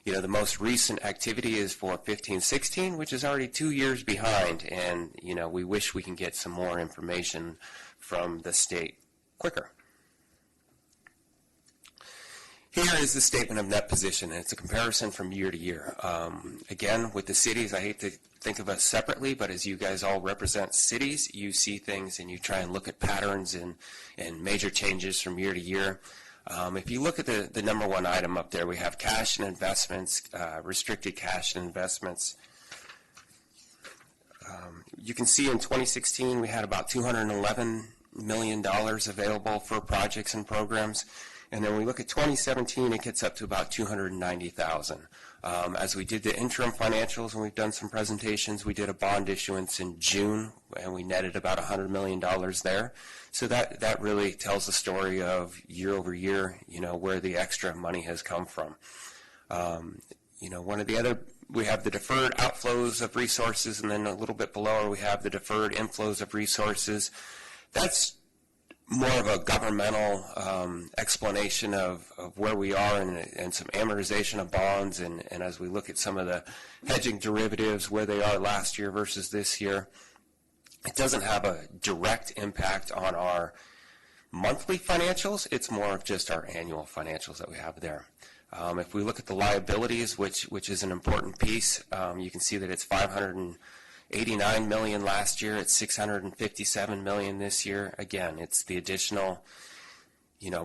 the most recent activity is for 15-16, which is already 2 years behind. And, we wish we can get some more information from the state quicker. Here is the statement of net position, and it's a comparison from year to year. Again, with the cities, I hate to think of us separately, but as you guys all represent cities, you see things and you try and look at patterns and major changes from year to year. If you look at the number one item up there, we have cash and investments, restricted cash and investments. You can see in 2016 we had about $211 million available for projects and programs. And then we look at 2017, it gets up to about $290,000. As we did the interim financials, and we've done some presentations, we did a bond issuance in June, and we netted about $100 million there. So that really tells the story of year over year, where the extra money has come from. One of the other, we have the deferred outflows of resources, and then a little bit below we have the deferred inflows of resources. That's more of a governmental explanation of where we are and some amortization of bonds, and as we look at some of the hedging derivatives, where they are last year versus this year. It doesn't have a direct impact on our monthly financials. It's more of just our annual financials that we have there. If we look at the liabilities, which is an important piece, you can see that it's $89 million last year. It's $657 million this year. Again, it's the additional,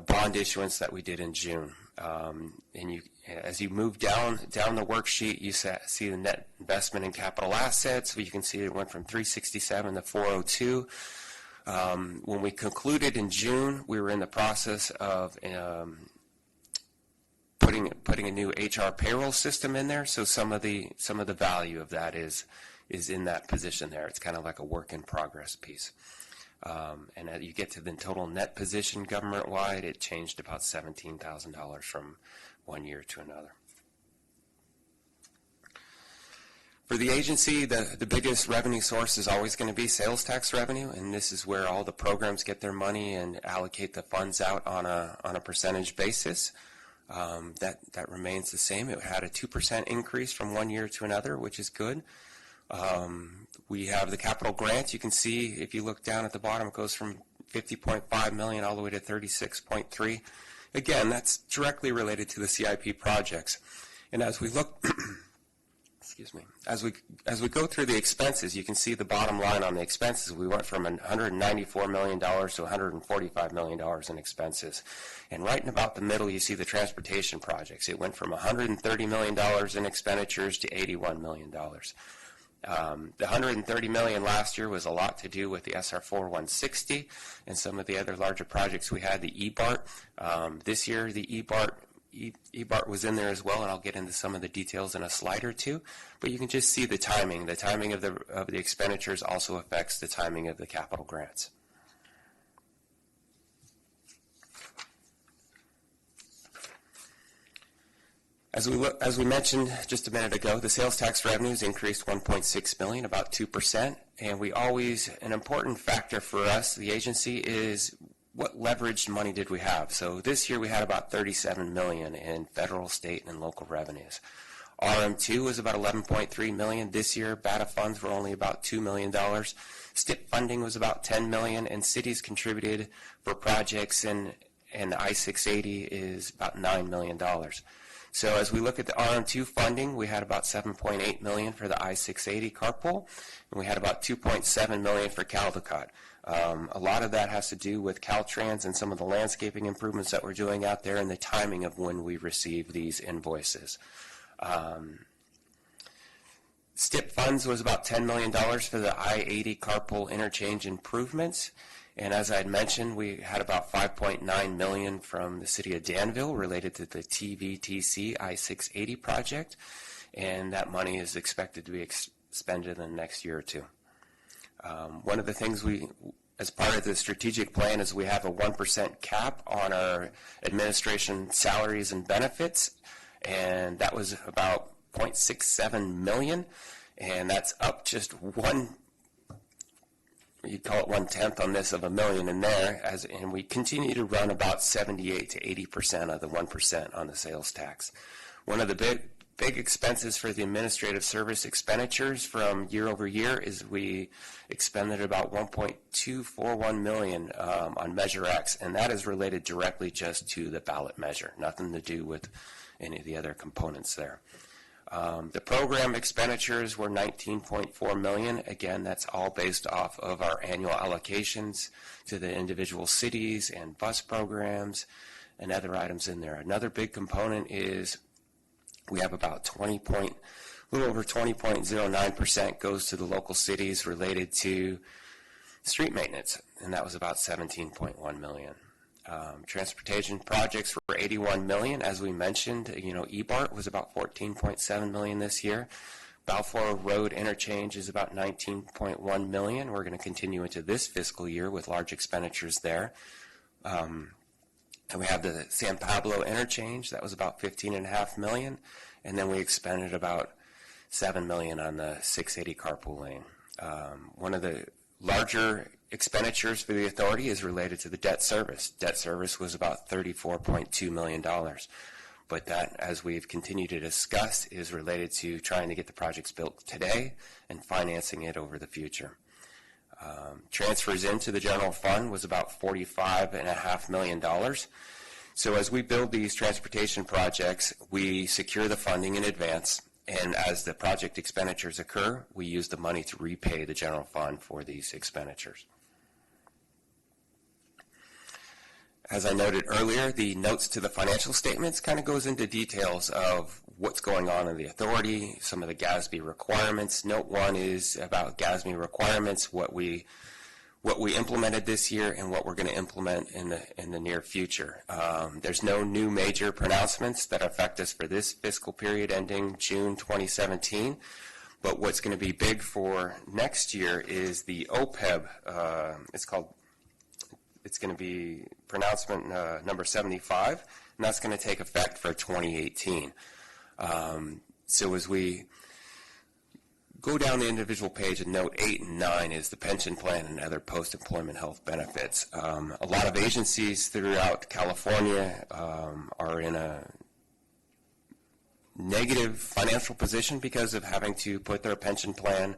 bond issuance that we did in June. And as you move down the worksheet, you see the net investment in capital assets. You can see it went from 367 to 402. When we concluded in June, we were in the process of putting a new HR payroll system in there. So some of the value of that is in that position there. It's kind of like a work in progress piece. And as you get to the total net position government-wide, it changed about $17,000 from one year to another. For the agency, the biggest revenue source is always going to be sales tax revenue, and this is where all the programs get their money and allocate the funds out on a percentage basis. That remains the same. It had a 2% increase from one year to another, which is good. We have the capital grants. You can see if you look down at the bottom, it goes from $50.5 million all the way to $36.3. Again, that's directly related to the CIP projects. And as we look, excuse me, as we go through the expenses, you can see the bottom line on the expenses. We went from $194 million to $145 million in expenses. And right in about the middle, you see the transportation projects. It went from $130 million in expenditures to $81 million. The $130 million last year was a lot to do with the SR4 160 and some of the other larger projects we had, the EBART. This year, the EBART was in there as well, and I'll get into some of the details in a slide or two. But you can just see the timing. The timing of the expenditures also affects the timing of the capital grants. As we mentioned just a minute ago, the sales tax revenues increased $1.6 million, about 2%. And an important factor for us, the agency, is what leveraged money did we have? So this year we had about $37 million in federal, state, and local revenues. RM2 was about $11.3 million. This year, BATA funds were only about $2 million. STIP funding was about $10 million, and cities contributed for projects, and the I-680 is about $9 million. So as we look at the RM2 funding, we had about $7.8 million for the I-680 carpool, and we had about $2.7 million for Caldecott. A lot of that has to do with Caltrans and some of the landscaping improvements that we're doing out there and the timing of when we receive these invoices. STIP funds was about $10 million for the I-80 carpool interchange improvements. And as I had mentioned, we had about $5.9 million from the city of Danville related to the TVTC I-680 project, and that money is expected to be expended in the next year or two. One of the things as part of the strategic plan, is we have a 1% cap on our administration salaries and benefits, and that was about $0.67 million, and that's up just you'd call it 1/10 on this of $1 million in there, and we continue to run about 78 to 80% of the 1% on the sales tax. One of the big expenses for the administrative service expenditures from year over year is we expended about $1.241 million on Measure X, and that is related directly just to the ballot measure, nothing to do with any of the other components there. The program expenditures were $19.4 million. Again, that's all based off of our annual allocations to the individual cities and bus programs and other items in there. Another big component is we have about a little over 20.09% goes to the local cities related to street maintenance, and that was about $17.1 million. Transportation projects were $81 million. As we mentioned, EBART was about $14.7 million this year. Balfour Road interchange is about $19.1 million. We're going to continue into this fiscal year with large expenditures there. And we have the San Pablo interchange. That was about $15.5 million. And then we expended about $7 million on the 680 carpool lane. One of the larger expenditures for the authority is related to the debt service. Debt service was about $34.2 million. But that, as we've continued to discuss, is related to trying to get the projects built today and financing it over the future. Transfers into the general fund was about $45.5 million. So as we build these transportation projects, we secure the funding in advance, And as the project expenditures occur, we use the money to repay the general fund for these expenditures. As I noted earlier, the notes to the financial statements kind of goes into details of what's going on in the authority, some of the GASB requirements. Note 1 is about GASB requirements, what we implemented this year and what we're going to implement in the near future. There's no new major pronouncements that affect us for this fiscal period ending June 2017. But what's going to be big for next year is the OPEB. It's going to be pronouncement number 75, and that's going to take effect for 2018. So as we go down the individual page, and note 8 and 9 is the pension plan and other post-employment health benefits. A lot of agencies throughout California are in a negative financial position because of having to put their pension plan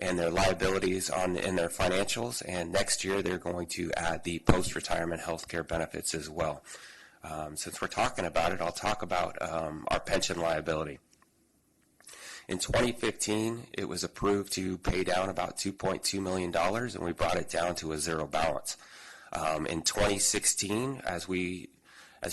and their liabilities in their financials, and next year they're going to add the post-retirement health care benefits as well. Since we're talking about it, I'll talk about our pension liability. In 2015, it was approved to pay down about $2.2 million, and we brought it down to a zero balance. In 2016, as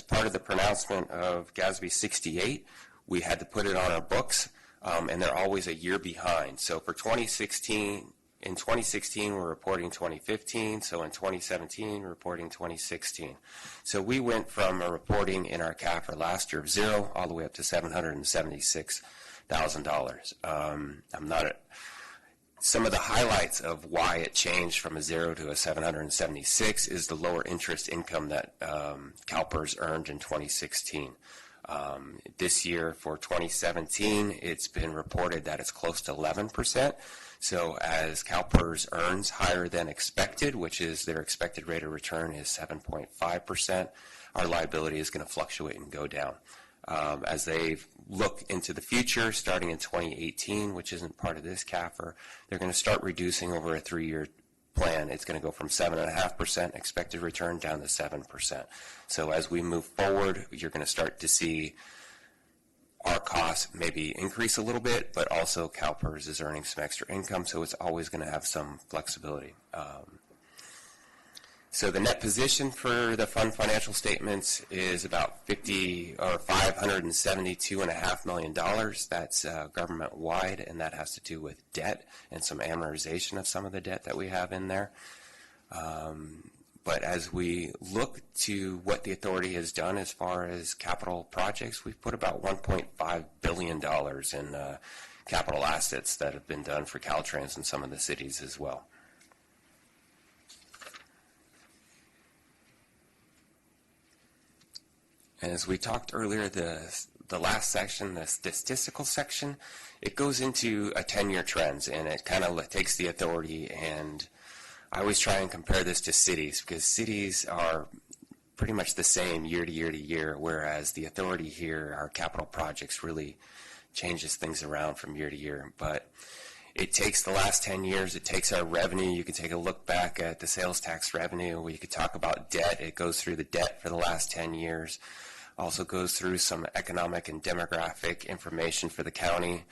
part of the pronouncement of GASB 68, we had to put it on our books, and they're always a year behind. So for 2016, in 2016, we're reporting 2015, so in 2017, we're reporting 2016. So we went from a reporting in our CAFR last year of zero all the way up to $776,000. Some of the highlights of why it changed from a zero to a 776 is the lower interest income that CalPERS earned in 2016. This year for 2017, it's been reported that it's close to 11%. So as CalPERS earns higher than expected, which is their expected rate of return is 7.5%, our liability is going to fluctuate and go down. As they look into the future, starting in 2018, which isn't part of this CAFR, they're going to start reducing over a 3-year plan. It's going to go from 7.5% expected return down to 7%. So as we move forward, you're going to start to see our costs maybe increase a little bit, but also CalPERS is earning some extra income, so it's always going to have some flexibility. So the net position for the fund financial statements is about $572.5 million. That's government-wide, and that has to do with debt and some amortization of some of the debt that we have in there. But as we look to what the authority has done as far as capital projects, we've put about $1.5 billion in capital assets that have been done for Caltrans and some of the cities as well. And as we talked earlier, the last section, the statistical section, it goes into a 10-year trends, and it kind of takes the authority, and I always try and compare this to cities, because cities are pretty much the same year to year to year, whereas the authority here, our capital projects, really changes things around from year to year. But it takes the last 10 years, it takes our revenue. You can take a look back at the sales tax revenue, where you could talk about debt. It goes through the debt for the last 10 years. Also goes through some economic and demographic information for the county,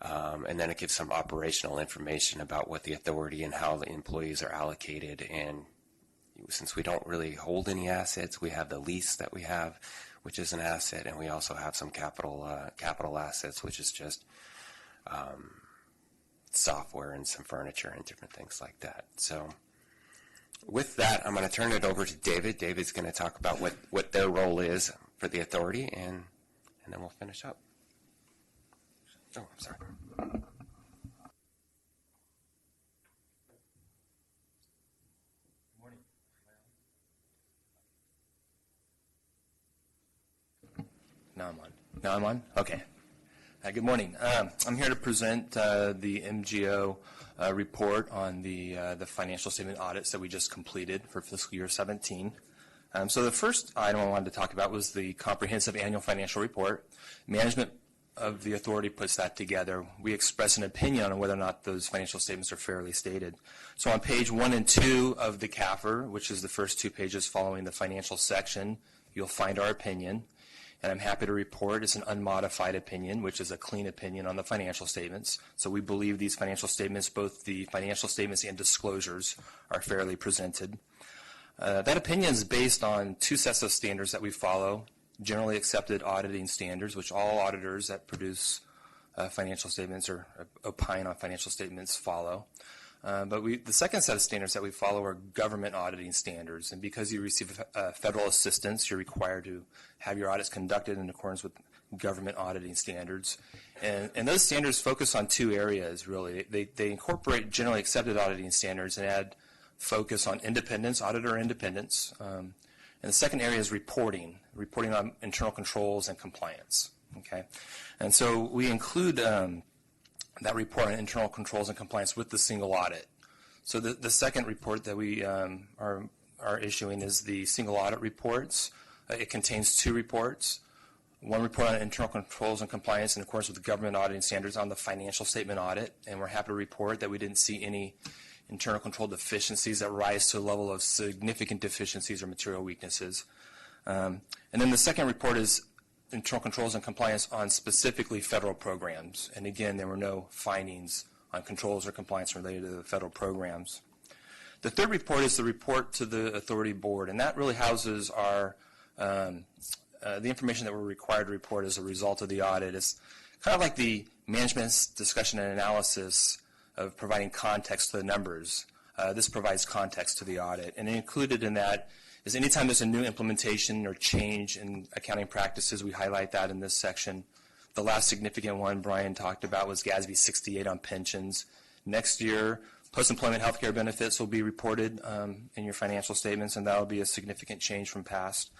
and then it gives some operational information about what the authority and how the employees are allocated. And since we don't really hold any assets, we have the lease that we have, which is an asset, and we also have some capital assets, which is just software and some furniture and different things like that. So with that, I'm going to turn it over to David. David's going to talk about what their role is for the authority, and then we'll finish up. Oh, I'm sorry. Morning. Now I'm on? Okay. Good morning. I'm here to present the MGO report on the financial statement audits that we just completed for fiscal year 17. So the first item I wanted to talk about was the comprehensive annual financial report. Management of the authority puts that together. We express an opinion on whether or not those financial statements are fairly stated. So on page 1 and 2 of the CAFR, which is the first 2 pages following the financial section, you'll find our opinion. And I'm happy to report it's an unmodified opinion, which is a clean opinion on the financial statements. So we believe these financial statements, both the financial statements and disclosures, are fairly presented. That opinion is based on two sets of standards that we follow, generally accepted auditing standards, which all auditors that produce financial statements or opine on financial statements follow. But the second set of standards that we follow are government auditing standards. And because you receive federal assistance, you're required to have your audits conducted in accordance with government auditing standards. And those standards focus on two areas, really. They incorporate generally accepted auditing standards and add focus on independence, auditor independence. And the second area is reporting on internal controls and compliance. Okay, and so we include that report on internal controls and compliance with the single audit. So the second report that we are issuing is the single audit reports. It contains two reports. One report on internal controls and compliance in accordance with the government auditing standards on the financial statement audit, and we're happy to report that we didn't see any internal control deficiencies that rise to a level of significant deficiencies or material weaknesses. And then the second report is internal controls and compliance on specifically federal programs. And again, there were no findings on controls or compliance related to the federal programs. The third report is the report to the authority board, and that really houses our the information that we're required to report as a result of the audit. It's kind of like the management's discussion and analysis of providing context to the numbers. This provides context to the audit, and included in that is anytime there's a new implementation or change in accounting practices, we highlight that in this section. The last significant one Brian talked about was GASB 68 on pensions. Next year, post-employment health care benefits will be reported in your financial statements, and that will be a significant change from past.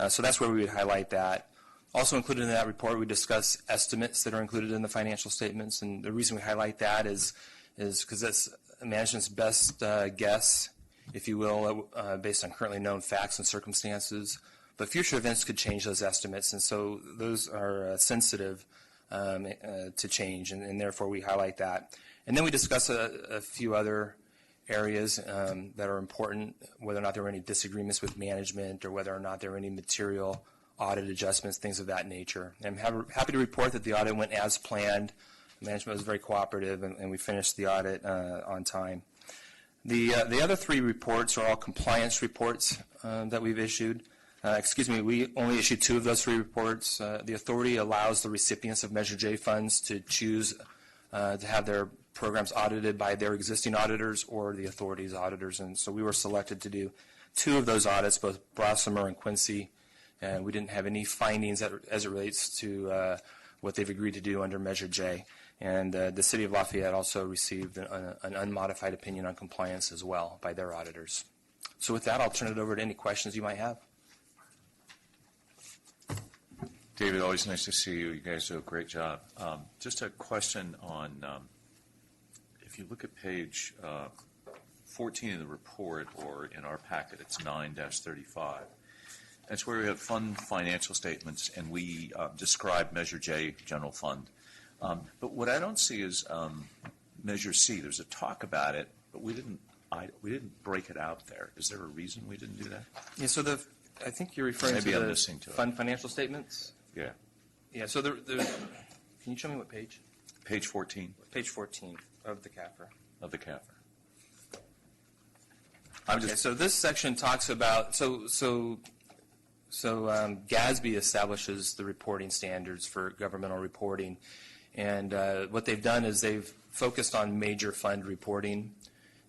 So that's where we would highlight that. Also included in that report, we discuss estimates that are included in the financial statements, and the reason we highlight that is because that's management's best guess, if you will, based on currently known facts and circumstances. But future events could change those estimates, and so those are sensitive to change, and therefore we highlight that. And then we discuss a few other areas that are important, whether or not there were any disagreements with management or whether or not there were any material audit adjustments, things of that nature. And I'm happy to report that the audit went as planned. Management was very cooperative, and we finished the audit on time. The other three reports are all compliance reports that we've issued. We only issued two of those three reports. The authority allows the recipients of Measure J funds to choose to have their programs audited by their existing auditors or the authority's auditors, and so we were selected to do two of those audits, both Brossamer and Quincy, and we didn't have any findings as it relates to what they've agreed to do under Measure J. And the City of Lafayette also received an unmodified opinion on compliance as well by their auditors. So with that, I'll turn it over to any questions you might have. David, always nice to see you. You guys do a great job. Just a question on, if you look at page 14 of the report, or in our packet, it's 9-35. That's where we have fund financial statements, and we describe Measure J, general fund. But what I don't see is Measure C. There's a talk about it, but we didn't break it out there. Is there a reason we didn't do that? Yeah, so I think you're referring Maybe to I'm the listening to it. fund financial statements? Yeah. Yeah, so can you show me what page? Page 14 Page 14 of the CAFR. of the CAFR. Okay, so this section talks about, GASB establishes the reporting standards for governmental reporting, and what they've done is they've focused on major fund reporting,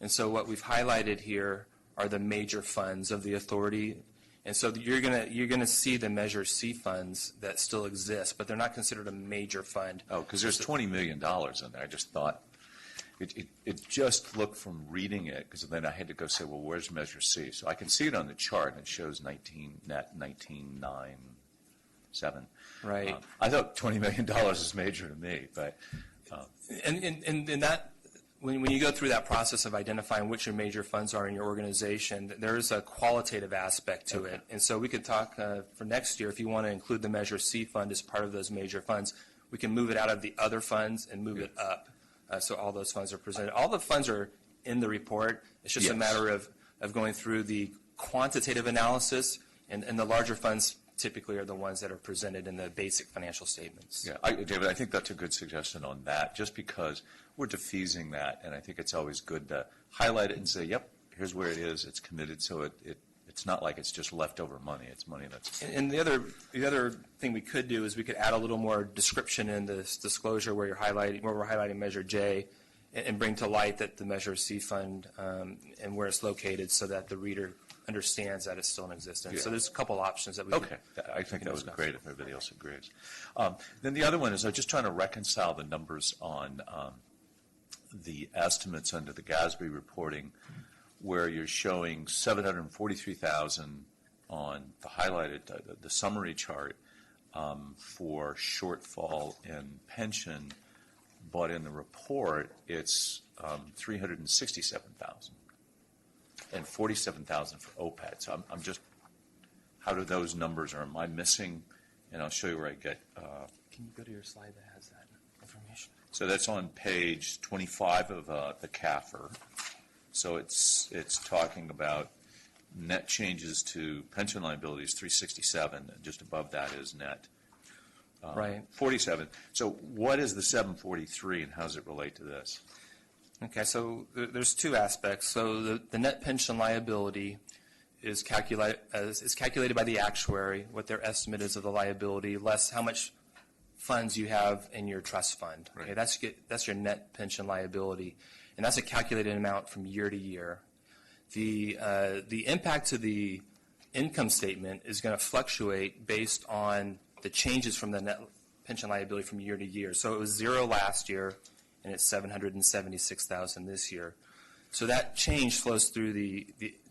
and so what we've highlighted here are the major funds of the authority, and so you're gonna see the Measure C funds that still exist, but they're not considered a major fund. Oh, because there's $20 million in there. I just thought, it just looked from reading it, because then I had to go say, well, where's Measure C? So I can see it on the chart, and it shows 19,997. Right. I thought $20 million is major to me, but. And that, when you go through that process of identifying which your major funds are in your organization, there is a qualitative aspect to it. And so we could talk for next year, if you want to include the Measure C fund as part of those major funds, we can move it out of the other funds and move it up. So all those funds are presented. All the funds are in the report. It's just a matter of going through the quantitative analysis, and the larger funds typically are the ones that are presented in the basic financial statements. Yeah, David, I think that's a good suggestion on that, just because we're defeasing that, and I think it's always good to highlight it and say, yep, here's where it is, it's committed, so it's not like it's just leftover money, it's money that's... And the other thing we could do is we could add a little more description in this disclosure where we're highlighting Measure J, and bring to light that the Measure C fund and where it's located so that the reader understands that it's still in existence. Yeah. So there's a couple options that we Okay, I think that would be great if everybody else agrees. Then the other one is I'm just trying to reconcile the numbers on the estimates under the GASB reporting, where you're showing $743,000 on the highlighted, the summary chart for shortfall in pension, but in the report it's $367,000 and $47,000 for OPED. So I'm just, how do those numbers, or am I missing? And I'll show you where I get. Can you go to your slide that has that information? So that's on page 25 of the CAFR. So it's talking about net changes to pension liabilities, 367, and just above that is net. Right. 47. So what is the 743, and how does it relate to this? Okay, so there's two aspects. So the net pension liability is calculated by the actuary, what their estimate is of the liability, less how much funds you have in your trust fund. Right. Okay, that's your net pension liability, and that's a calculated amount from year to year. The impact to the income statement is going to fluctuate based on the changes from the net pension liability from year to year. So it was 0 last year, and it's $776,000 this year. So that change flows through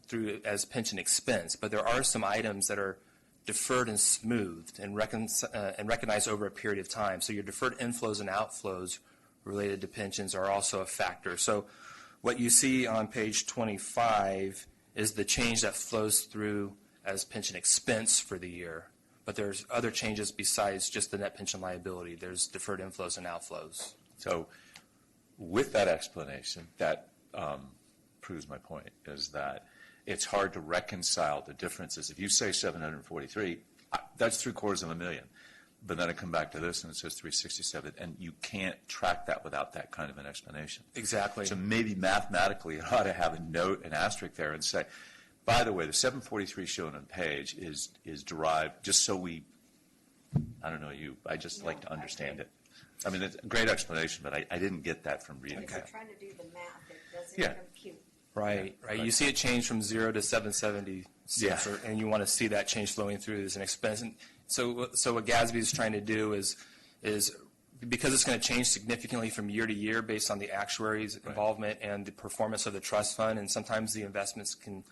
through as pension expense, but there are some items that are deferred and smoothed and recognized over a period of time. So your deferred inflows and outflows related to pensions are also a factor. So what you see on page 25 is the change that flows through as pension expense for the year. But there's other changes besides just the net pension liability. There's deferred inflows and outflows. So with that explanation, that proves my point, is that it's hard to reconcile the differences. If you say 743, that's $750,000. But then I come back to this and it says 367, and you can't track that without that kind of an explanation. Exactly. So maybe mathematically it ought to have a note, an asterisk there, and say, by the way, the 743 shown on page is derived, just so we, I don't know you, I just like to understand it. I mean, it's a great explanation, but I didn't get that from reading If you're that. trying to do the math, it doesn't Yeah. compute. Right. You see it change from 0 to 776, Yeah. and you want to see that change flowing through as an expense. And so what GASB is trying to do is because it's going to change significantly from year to year based on the actuary's involvement and the performance of the trust fund, and sometimes the investments can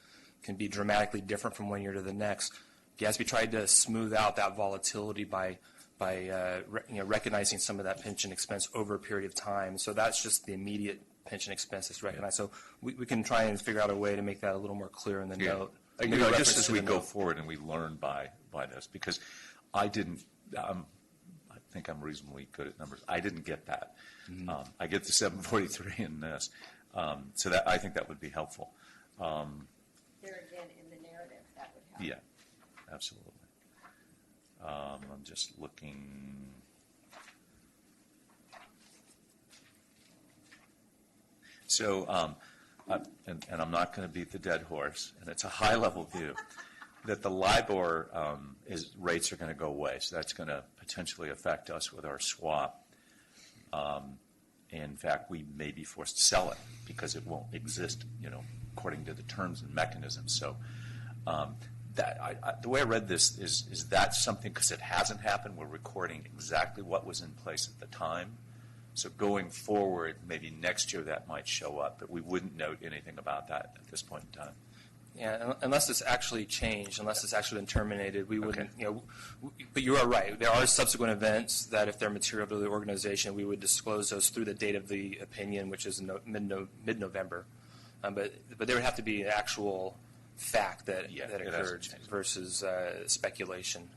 be dramatically different from one year to the next. GASB tried to smooth out that volatility by recognizing some of that pension expense over a period of time. So that's just the immediate pension expense that's recognized. So we can try and figure out a way to make that a little more clear in the note. Just as we go forward and we learn by this, because I didn't, I think I'm reasonably good at numbers. I didn't get that. Mm-hmm. I get the 743 in this. So that I think that would be helpful. There again, in the narrative, that would help. Yeah, absolutely. I'm just looking. So, and I'm not going to beat the dead horse, and it's a high-level view, that the LIBOR rates are going to go away, so that's going to potentially affect us with our swap. In fact, we may be forced to sell it because it won't exist, according to the terms and mechanisms. So the way I read this is that something, because it hasn't happened, we're recording exactly what was in place at the time. So going forward, maybe next year that might show up, but we wouldn't note anything about that at this point in time. Yeah, unless it's actually changed, unless it's actually been terminated, we wouldn't, Okay. But you are right. There are subsequent events that, if they're material to the organization, we would disclose those through the date of the opinion, which is mid-November. But there would have to be an actual fact that occurred versus speculation.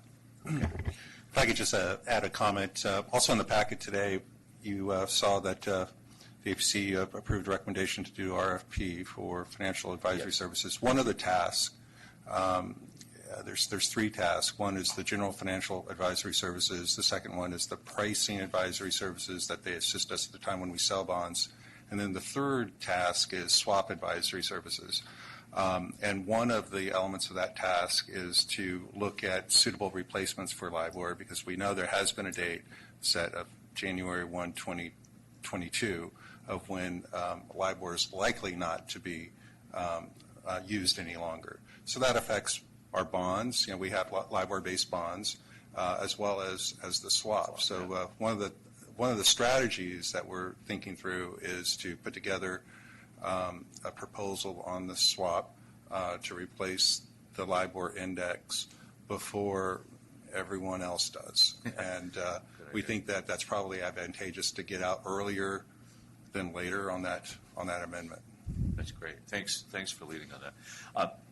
If I could just add a comment. Also in the packet today, you saw that the APC approved a recommendation to do RFP for financial advisory services. One of the tasks there's three tasks. One is the general financial advisory services. The second one is the pricing advisory services that they assist us at the time when we sell bonds. And then the third task is swap advisory services. And one of the elements of that task is to look at suitable replacements for LIBOR, because we know there has been a date set of January 1, 2022 of when LIBOR is likely not to be used any longer. So that affects our bonds. We have LIBOR-based bonds as well as the swap. So one of the strategies that we're thinking through is to put together a proposal on the swap to replace the LIBOR index before everyone else does. And we think that that's probably advantageous to get out earlier than later on that amendment. That's great. Thanks for leading on that.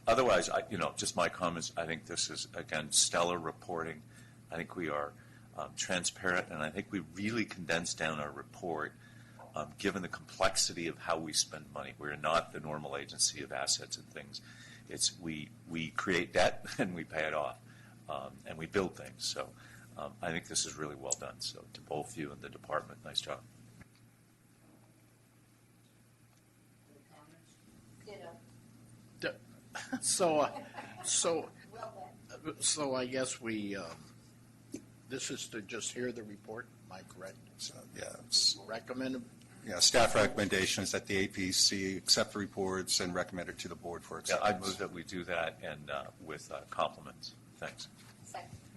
Otherwise, just my comments, I think this is, again, stellar reporting. I think we are transparent, and I think we really condensed down our report given the complexity of how we spend money. We're not the normal agency of assets and things. We create debt and we pay it off, and we build things. So I think this is really well done. So to both you and the department, nice job. So I guess this is to just hear the report, am I correct? So, Recommend? Staff recommendation is that the APC accept the reports and recommend it to the board for Yeah, acceptance. I move that we do that and with compliments. Thanks.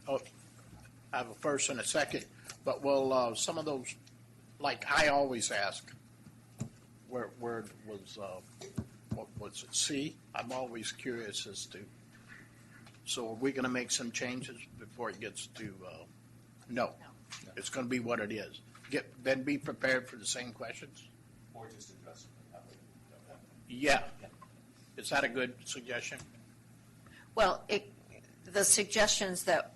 Oh, I have a first and a second, but will some of those, like I always ask, where was, what was it, C? I'm always curious as to, so are we going to make some changes before it gets to, no. It's going to be what it is. Then be prepared for the same questions? Or just address it. Yeah. Is that a good suggestion? Well, the suggestions that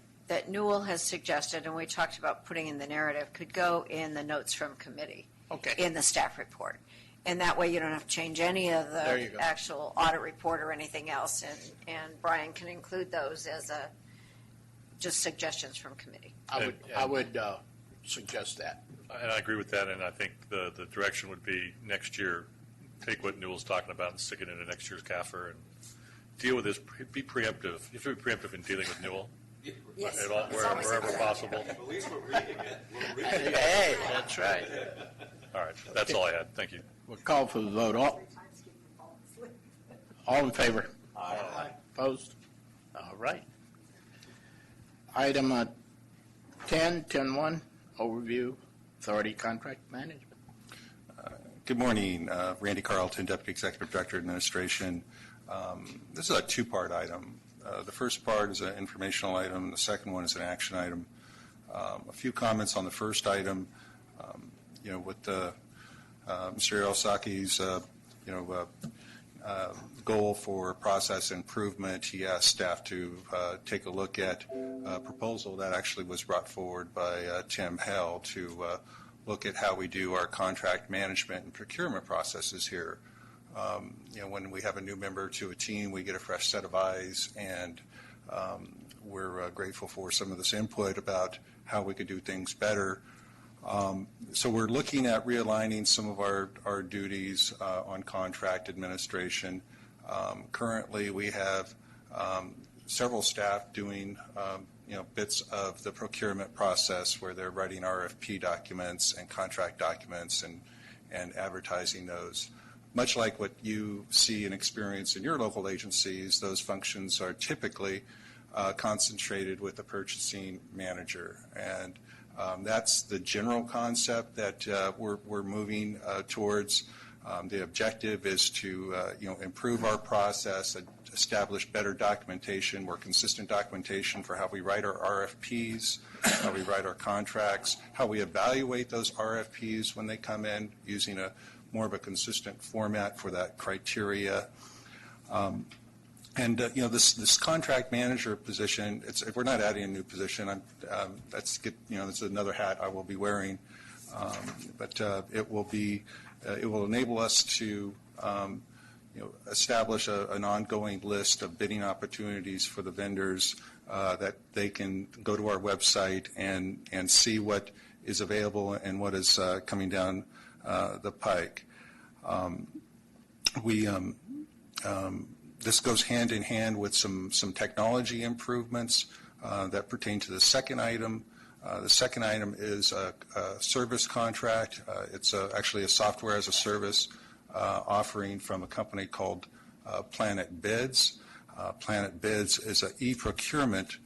Newell has suggested, and we talked about putting in the narrative, could go in the notes from committee. Okay. In the staff report. And that way you don't have to change any of There you the go. actual audit report or anything else. And Brian can include those as just suggestions from committee. I would suggest that. And I agree with that, and I think the direction would be next year, take what Newell's talking about and stick it into next year's CAFR and deal with this, be preemptive. You have to be preemptive in dealing with Newell. Yes. Wherever possible. At least we're reading it. Hey, that's right. All right, that's all I had. Thank you. We'll call for the vote. All in favor? Aye. Opposed? All right. Item 10.1, overview, authority contract management. Good morning, Randy Carlton, Deputy Executive Director Administration. This is a two-part item. The first part is an informational item. The second one is an action item. A few comments on the first item. With Mr. Arasaki's, goal for process improvement, he asked staff to take a look at a proposal that actually was brought forward by Tim Hell to look at how we do our contract management and procurement processes here. When we have a new member to a team, we get a fresh set of eyes, and we're grateful for some of this input about how we could do things better. So we're looking at realigning some of our duties on contract administration. Currently, we have several staff doing bits of the procurement process where they're writing RFP documents and contract documents and advertising those. Much like what you see and experience in your local agencies, those functions are typically concentrated with the purchasing manager. And that's the general concept that we're moving towards. The objective is to improve our process, establish better documentation, more consistent documentation for how we write our RFPs, how we write our contracts, how we evaluate those RFPs when they come in, using more of a consistent format for that criteria. This contract manager position, we're not adding a new position. That's another hat I will be wearing. But it will enable us to establish an ongoing list of bidding opportunities for the vendors that they can go to our website and see what is available and what is coming down the pike. This goes hand in hand with some technology improvements that pertain to the second item. The second item is a service contract. It's actually a software as a service offering from a company called Planet Bids. Planet Bids is an e-procurement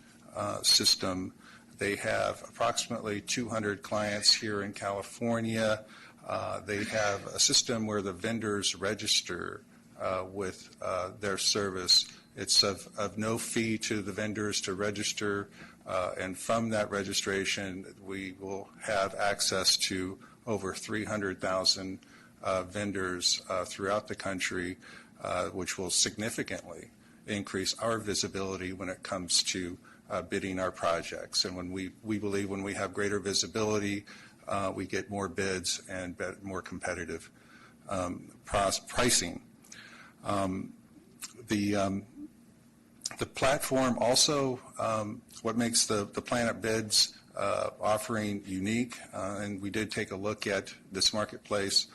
system. They have approximately 200 clients here in California. They have a system where the vendors register with their service. It's of no fee to the vendors to register, and from that registration, we will have access to over 300,000 vendors throughout the country, which will significantly increase our visibility when it comes to bidding our projects. And when we believe when we have greater visibility, we get more bids and more competitive pricing. The platform also, what makes the Planet Bids offering unique, and we did take a look at this marketplace.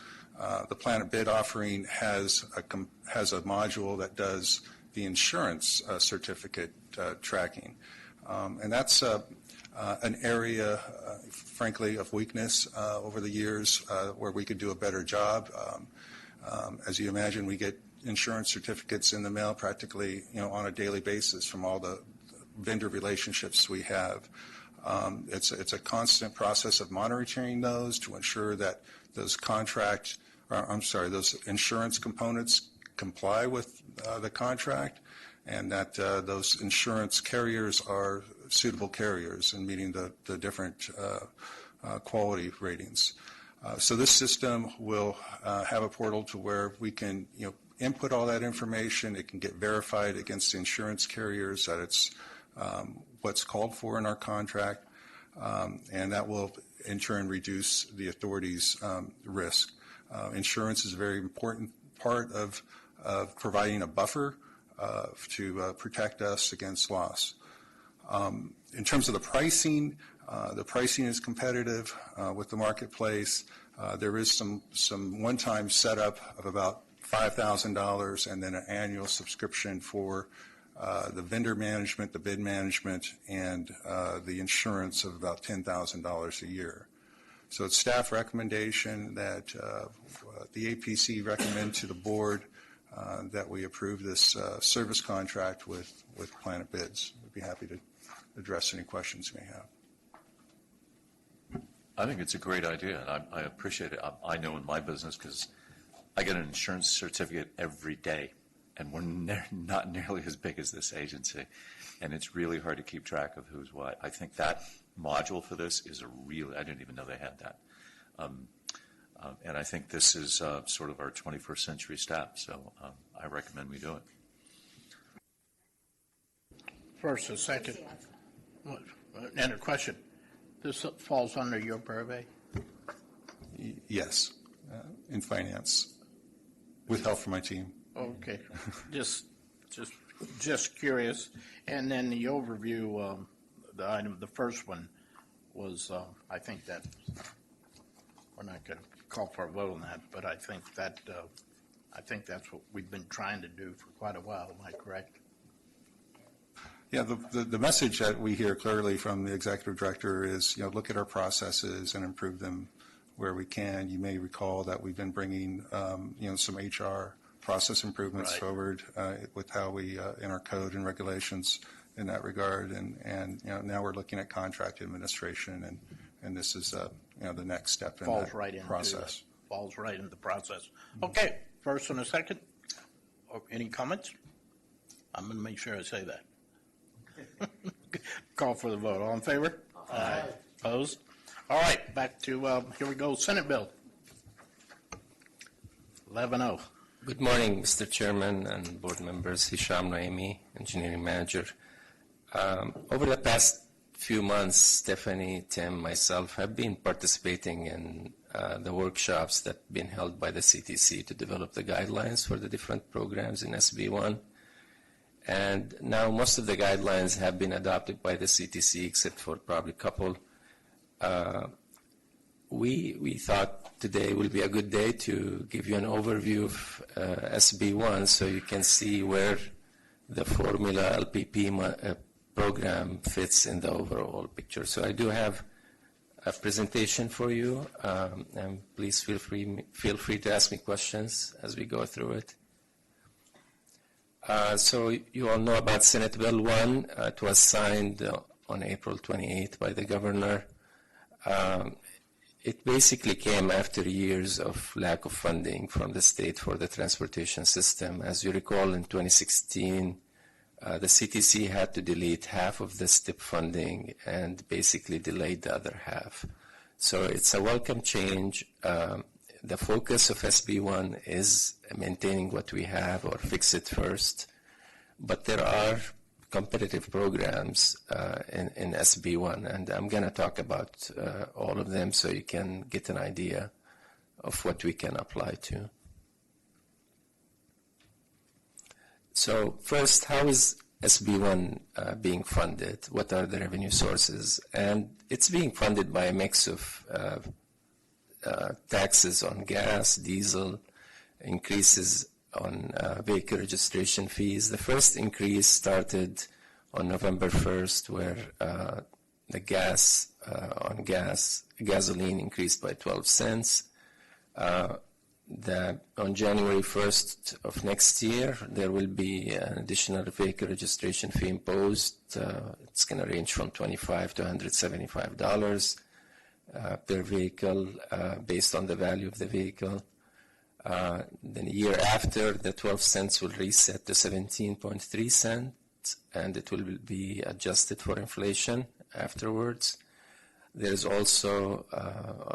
The Planet Bid offering has a module that does the insurance certificate tracking, and that's an area, frankly, of weakness over the years where we could do a better job. As you imagine, we get insurance certificates in the mail practically, on a daily basis from all the vendor relationships we have. It's a constant process of monitoring those to ensure that those those insurance components comply with the contract, and that those insurance carriers are suitable carriers and meeting the different quality ratings. So this system will have a portal to where we can, input all that information. It can get verified against the insurance carriers that it's what's called for in our contract, and that will in turn reduce the authority's risk. Insurance is a very important part of providing a buffer to protect us against loss. In terms of the pricing is competitive with the marketplace. There is some one-time setup of about $5,000 and then an annual subscription for the vendor management, the bid management, and the insurance of about $10,000 a year. So it's staff recommendation that the APC recommend to the board that we approve this service contract with Planet Bids. We'd be happy to address any questions you may have. I think it's a great idea, and I appreciate it. I know in my business, because I get an insurance certificate every day, and we're not nearly as big as this agency, and it's really hard to keep track of who's what. I think that module for this is I didn't even know they had that. And I think this is sort of our 21st century step, so I recommend we do it. First, a second. And a question. This falls under your purvey? Yes, in finance, with help from my team. Okay, just curious. And then the overview, the first one was, I think that we're not going to call for a vote on that, but I think that's what we've been trying to do for quite a while. Am I correct? Yeah, the message that we hear clearly from the executive director is, look at our processes and improve them where we can. You may recall that we've been bringing, some HR process improvements forward with how we, in our code and regulations in that regard. And now we're looking at contract administration, and this is, the next step in that process. Falls right into the process. Okay, first and a second. Any comments? I'm going to make sure I say that. Call for the vote. All in favor? Aye. Opposed? All right, back to, here we go, Senate Bill 11-0. Good morning, Mr. Chairman and board members. Hisham Naimi, Engineering Manager. Over the past few months, Stephanie, Tim, myself have been participating in the workshops that have been held by the CTC to develop the guidelines for the different programs in SB1. And now most of the guidelines have been adopted by the CTC, except for probably a couple. We thought today will be a good day to give you an overview of SB1 so you can see where the formula LPP program fits in the overall picture. So I do have a presentation for you, and please feel free to ask me questions as we go through it. So you all know about Senate Bill 1. It was signed on April 28th by the governor. It basically came after years of lack of funding from the state for the transportation system. As you recall, in 2016, the CTC had to delete half of the STIP funding and basically delayed the other half. So it's a welcome change. The focus of SB1 is maintaining what we have or fix it first. But there are competitive programs in SB1, and I'm going to talk about all of them so you can get an idea of what we can apply to. So first, how is SB1 being funded? What are the revenue sources? And it's being funded by a mix of taxes on gas, diesel, increases on vehicle registration fees. The first increase started on November 1st, where the gasoline increased by 12 cents. On January 1st of next year, there will be an additional vehicle registration fee imposed. It's going to range from $25 to $175 per vehicle based on the value of the vehicle. Then a year after, the 12 cents will reset to 17.3 cents, and it will be adjusted for inflation afterwards. There's also,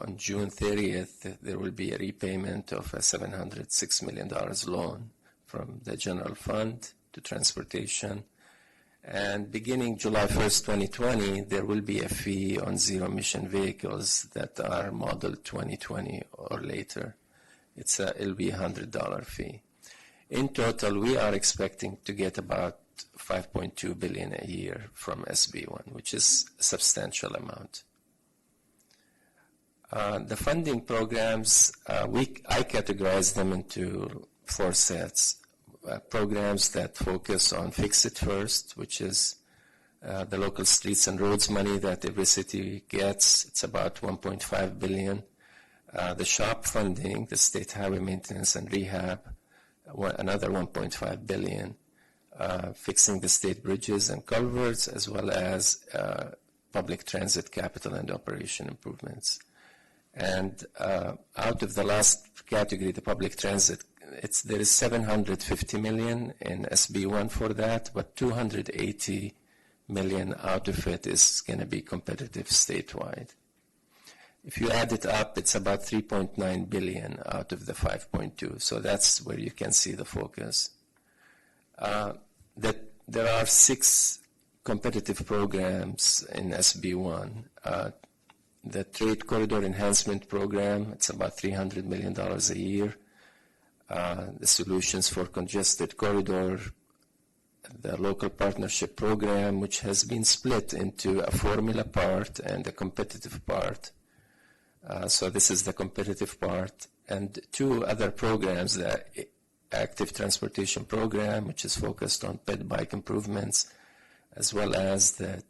on June 30th, there will be a repayment of a $706 million loan from the general fund to transportation. And beginning July 1st, 2020, there will be a fee on zero-emission vehicles that are model 2020 or later. It'll be a $100 fee. In total, we are expecting to get about $5.2 billion a year from SB1, which is a substantial amount. The funding programs, I categorize them into four sets. Programs that focus on Fix It First, which is the local streets and roads money that every city gets. It's about $1.5 billion. The SHOP funding, the State Highway Maintenance and Rehab, another $1.5 billion. Fixing the state bridges and culverts, as well as public transit capital and operation improvements. And out of the last category, the public transit, there is $750 million in SB1 for that, but $280 million out of it is going to be competitive statewide. If you add it up, it's about $3.9 billion out of the $5.2. So that's where you can see the focus. That there are 6 competitive programs in SB1. The Trade Corridor Enhancement Program, it's about $300 million a year. The Solutions for Congested Corridor, the Local Partnership Program, which has been split into a formula part and a competitive part. So this is the competitive part. And 2 other programs, the Active Transportation Program, which is focused on ped bike improvements, as well as the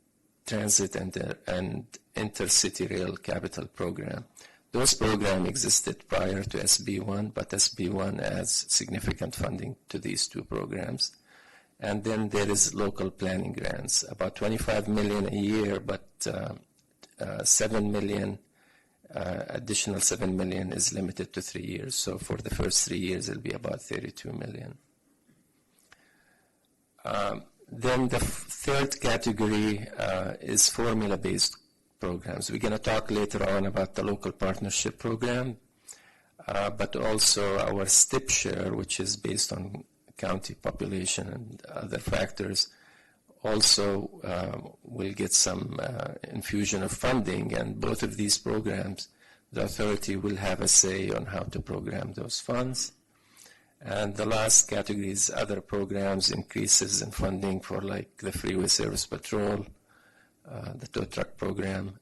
Transit and Intercity Rail Capital Program. Those programs existed prior to SB1, but SB1 adds significant funding to these 2 programs. And then there is local planning grants, about $25 million a year, but $7 million, additional $7 million is limited to 3 years. So for the first 3 years, it'll be about $32 million. Then the third category is formula-based programs. We're going to talk later on about the local partnership program, but also our STIP share, which is based on county population and other factors, also will get some infusion of funding, and both of these programs, the authority will have a say on how to program those funds. And the last category is other programs, increases in funding for like the Freeway Service Patrol, the tow truck program,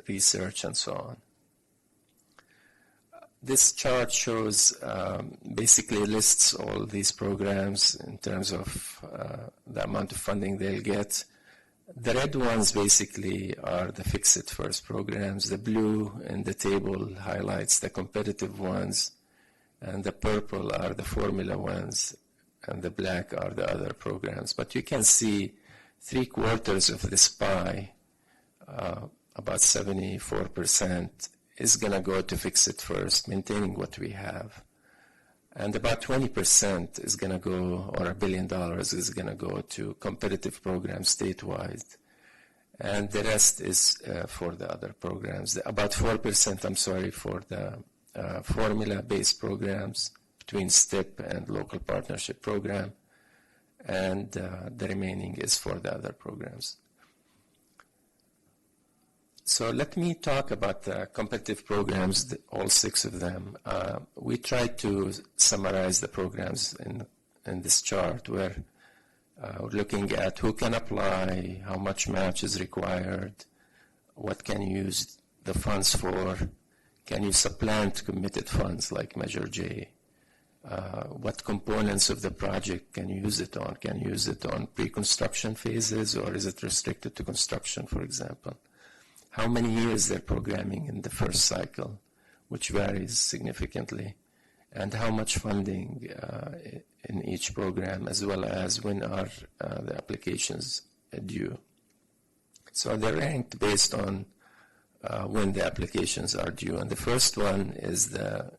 research, and so on. This chart shows, basically lists all these programs in terms of the amount of funding they'll get. The red ones basically are the fix-it-first programs. The blue in the table highlights the competitive ones, and the purple are the formula ones, and the black are the other programs. But you can see 3/4 of this pie, about 74%, is going to go to fix it first, maintaining what we have. And about 20% is going to go, or $1 billion is going to go to competitive programs statewide. And the rest is for the other programs. About 4%, I'm sorry, for the formula-based programs between STIP and local partnership program. And the remaining is for the other programs. So let me talk about the competitive programs, all 6 of them. We tried to summarize the programs in this chart where we're looking at who can apply, how much match is required, what can you use the funds for, can you supplant committed funds like Measure J, what components of the project can you use it on? Can you use it on pre-construction phases, or is it restricted to construction, for example? How many years they're programming in the first cycle, which varies significantly, and how much funding in each program, as well as when are the applications due. So they're ranked based on when the applications are due. And the first one is the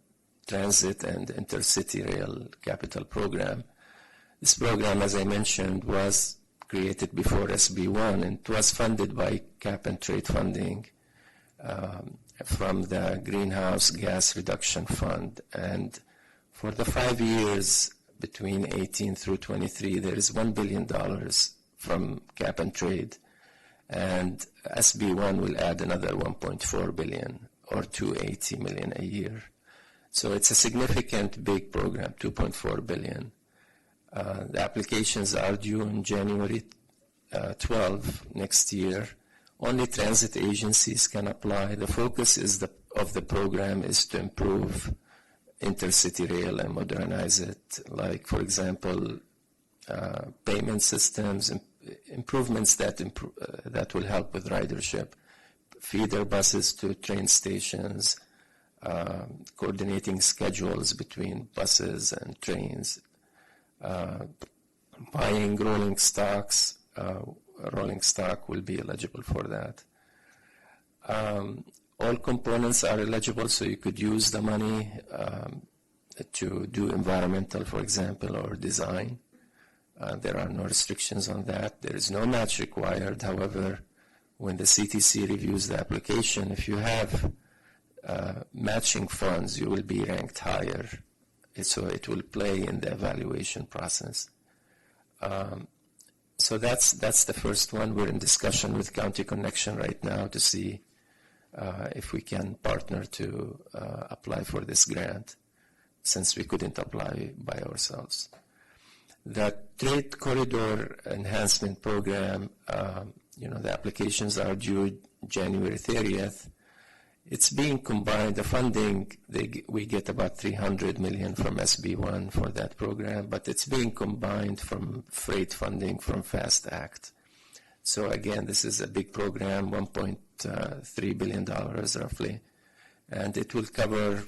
Transit and Intercity Rail Capital Program. This program, as I mentioned, was created before SB1, and it was funded by cap and trade funding from the Greenhouse Gas Reduction Fund. And for the 5 years between 18 through 23, there is $1 billion from cap and trade, and SB1 will add another $1.4 billion, or $280 million a year. So it's a significant big program, $2.4 billion. The applications are due in January 12 next year. Only transit agencies can apply. The focus of the program is to improve intercity rail and modernize it, like, for example, payment systems, improvements that will help with ridership, feeder buses to train stations, coordinating schedules between buses and trains, buying rolling stocks. Rolling stock will be eligible for that. All components are eligible, so you could use the money to do environmental, for example, or design. There are no restrictions on that. There is no match required. However, when the CTC reviews the application, if you have matching funds, you will be ranked higher. So it will play in the evaluation process. So that's the first one. We're in discussion with County Connection right now to see if we can partner to apply for this grant, since we couldn't apply by ourselves. The Trade Corridor Enhancement Program, the applications are due January 30th. It's being combined. The funding, we get about $300 million from SB1 for that program, but it's being combined from freight funding from FAST Act. So again, this is a big program, $1.3 billion roughly, and it will cover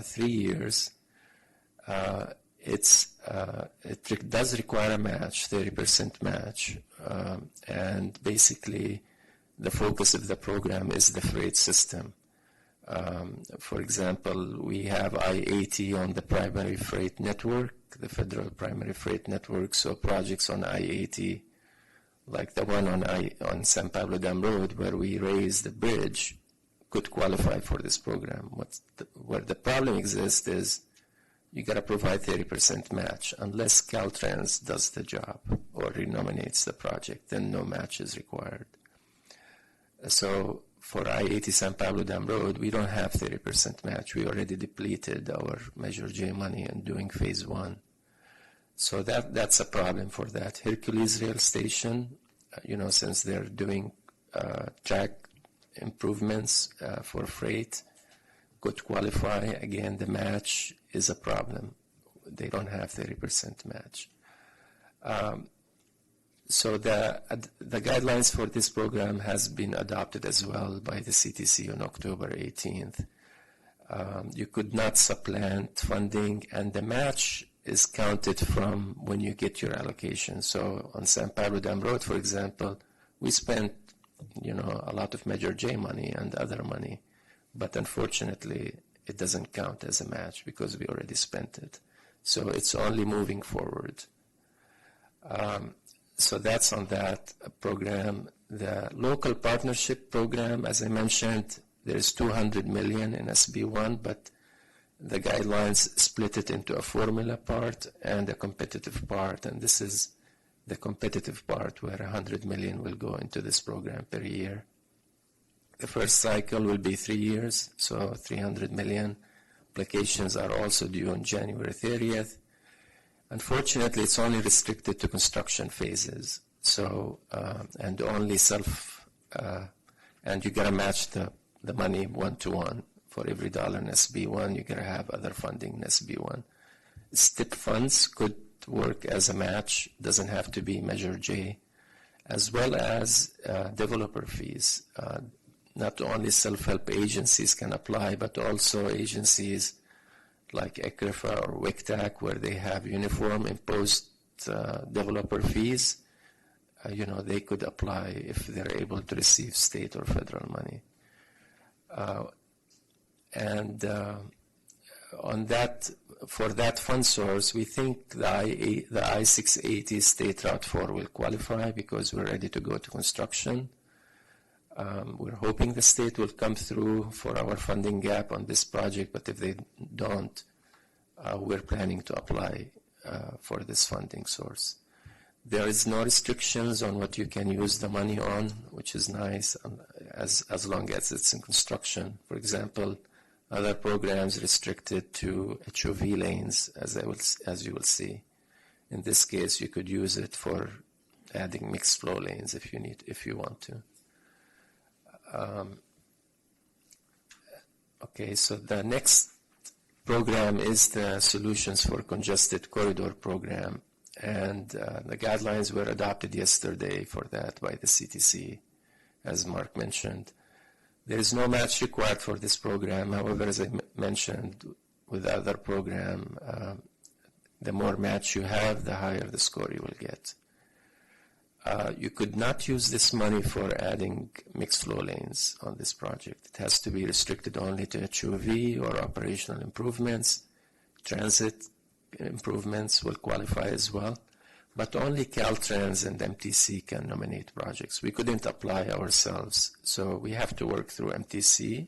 3 years. It does require a match, 30% match, and basically the focus of the program is the freight system. For example, we have I-80 on the primary freight network, the federal primary freight network, so projects on I-80, like the one on San Pablo Dam Road, where we raise the bridge, could qualify for this program. Where the problem exists is you got to provide 30% match. Unless Caltrans does the job or renominates the project, then no match is required. So for I-80 San Pablo Dam Road, we don't have 30% match. We already depleted our Measure J money in doing phase one. So that's a problem for that. Hercules Rail Station, since they're doing track improvements for freight, could qualify. Again, the match is a problem. They don't have 30% match. So the guidelines for this program has been adopted as well by the CTC on October 18th. You could not supplant funding, and the match is counted from when you get your allocation. So on San Pablo Dam Road, for example, we spent a lot of Measure J money and other money, but unfortunately it doesn't count as a match because we already spent it. So it's only moving forward. So that's on that program. The local partnership program, as I mentioned, there's $200 million in SB1, but the guidelines split it into a formula part and a competitive part, and this is the competitive part where $100 million will go into this program per year. The first cycle will be 3 years, so $300 million. Applications are also due on January 30th. Unfortunately, it's only restricted to construction phases, so and only and you gotta match the money 1-to-1. For every dollar in SB1, you gotta have other funding in SB1. STIP funds could work as a match, doesn't have to be Measure J, as well as developer fees. Not only self-help agencies can apply, but also agencies like ECRIFA or WICTAC, where they have uniform imposed developer fees. They could apply if they're able to receive state or federal money. On that, for that fund source, we think the I-680 State Route 4 will qualify because we're ready to go to construction. We're hoping the state will come through for our funding gap on this project, but if they don't, we're planning to apply for this funding source. There is no restrictions on what you can use the money on, which is nice, as long as it's in construction. For example, other programs restricted to HOV lanes, as you will see. In this case, you could use it for adding mixed flow lanes if you want to. Okay, so the next program is the Solutions for Congested Corridor program, and the guidelines were adopted yesterday for that by the CTC, as Mark mentioned. There is no match required for this program. However, as I mentioned with the other program, the more match you have, the higher the score you will get. You could not use this money for adding mixed flow lanes on this project. It has to be restricted only to HOV or operational improvements. Transit improvements will qualify as well, but only Caltrans and MTC can nominate projects. We couldn't apply ourselves, so we have to work through MTC.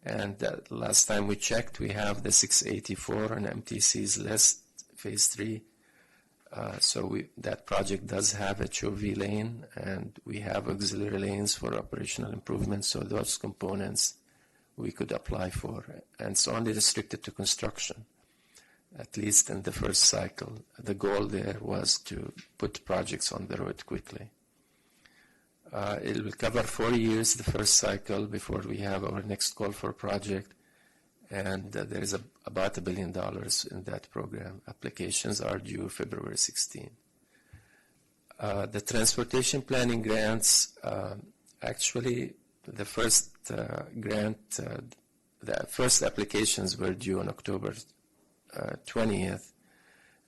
And last time we checked, we have the 684 on MTC's list, phase 3. So that project does have a HOV lane, and we have auxiliary lanes for operational improvements, so those components we could apply for. And it's only restricted to construction, at least in the first cycle. The goal there was to put projects on the road quickly. It will cover 4 years, the first cycle, before we have our next call for project. And there is about $1 billion in that program. Applications are due February 16. The transportation planning grants, actually, the first grant, the first applications were due on October 20th.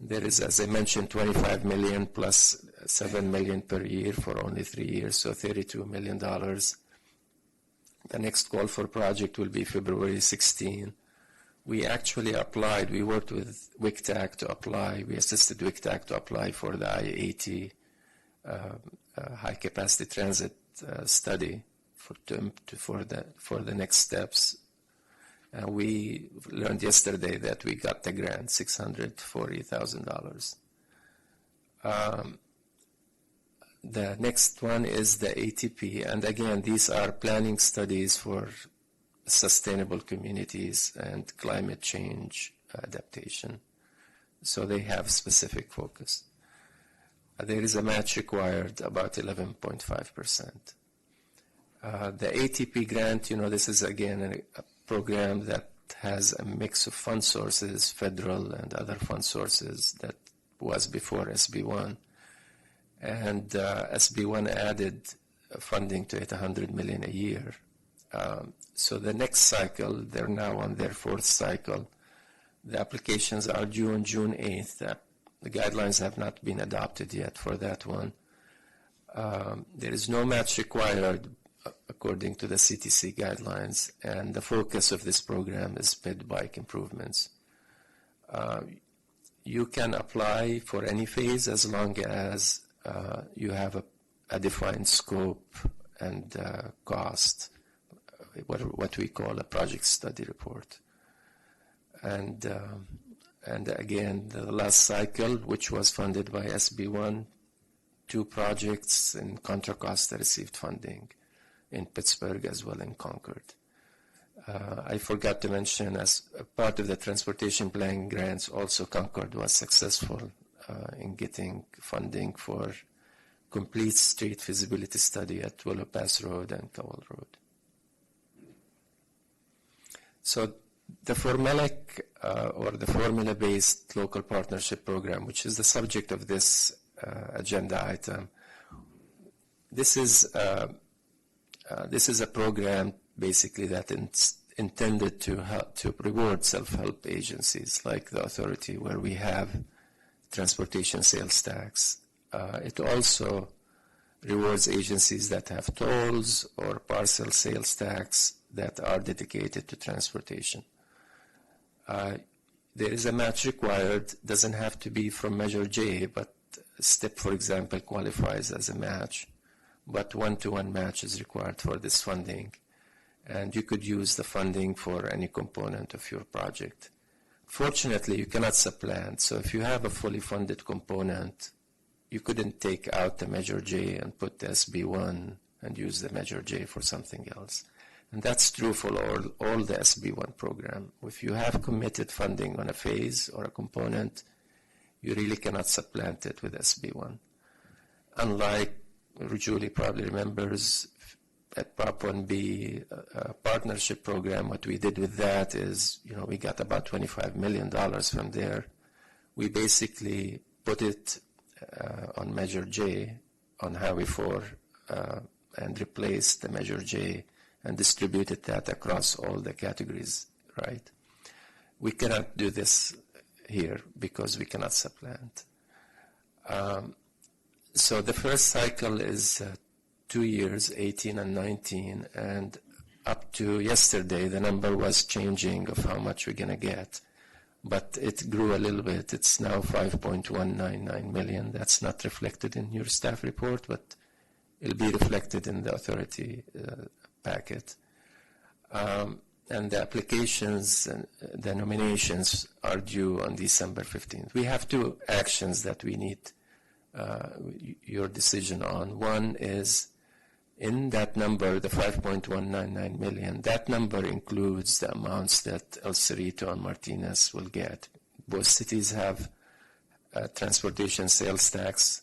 There is, as I mentioned, $25 million plus $7 million per year for only 3 years, so $32 million. The next call for project will be February 16. We actually applied, we worked with WICTAC to apply, we assisted WICTAC to apply for the I-80 high-capacity transit study for the next steps. We learned yesterday that we got the grant, $640,000. The next one is the ATP, and again, these are planning studies for sustainable communities and climate change adaptation. So they have specific focus. There is a match required, about 11.5%. The ATP grant, this is again a program that has a mix of fund sources, federal and other fund sources, that was before SB1. And SB1 added funding to it, $100 million a year. So the next cycle, they're now on their fourth cycle. The applications are due on June 8th. The guidelines have not been adopted yet for that one. There is no match required according to the CTC guidelines, and the focus of this program is ped bike improvements. You can apply for any phase as long as you have a defined scope and cost, what we call a project study report. And again, the last cycle, which was funded by SB1, 2 projects in Contra Costa received funding in Pittsburgh as well in Concord. I forgot to mention, as a part of the transportation planning grants, also Concord was successful in getting funding for complete street feasibility study at Willow Pass Road and Cowell Road. So the formalic or the formula-based local partnership program, which is the subject of this agenda item, this is a program basically that is intended to reward self-help agencies like the authority, where we have transportation sales tax. It also rewards agencies that have tolls or parcel sales tax that are dedicated to transportation. There is a match required. Doesn't have to be from Measure J, but STEP, for example, qualifies as a match. But one-to-one match is required for this funding. And you could use the funding for any component of your project. Fortunately, you cannot supplant. So if you have a fully funded component, you couldn't take out the Measure J and put the SB1 and use the Measure J for something else. And that's true for all the SB1 program. If you have committed funding on a phase or a component, you really cannot supplant it with SB1. Unlike, Julie probably remembers, at Prop 1B partnership program, what we did with that is, we got about $25 million from there. We basically put it on Measure J on Highway 4 and replaced the Measure J and distributed that across all the categories, right? We cannot do this here because we cannot supplant. So the first cycle is 2 years, 18 and 19, and up to yesterday, the number was changing of how much we're going to get. But it grew a little bit. It's now 5.199 million. That's not reflected in your staff report, but it'll be reflected in the authority packet. And the applications and the nominations are due on December 15th. We have 2 actions that we need your decision on. One is, in that number, the 5.199 million, that number includes the amounts that El Cerrito and Martinez will get. Both cities have transportation sales tax,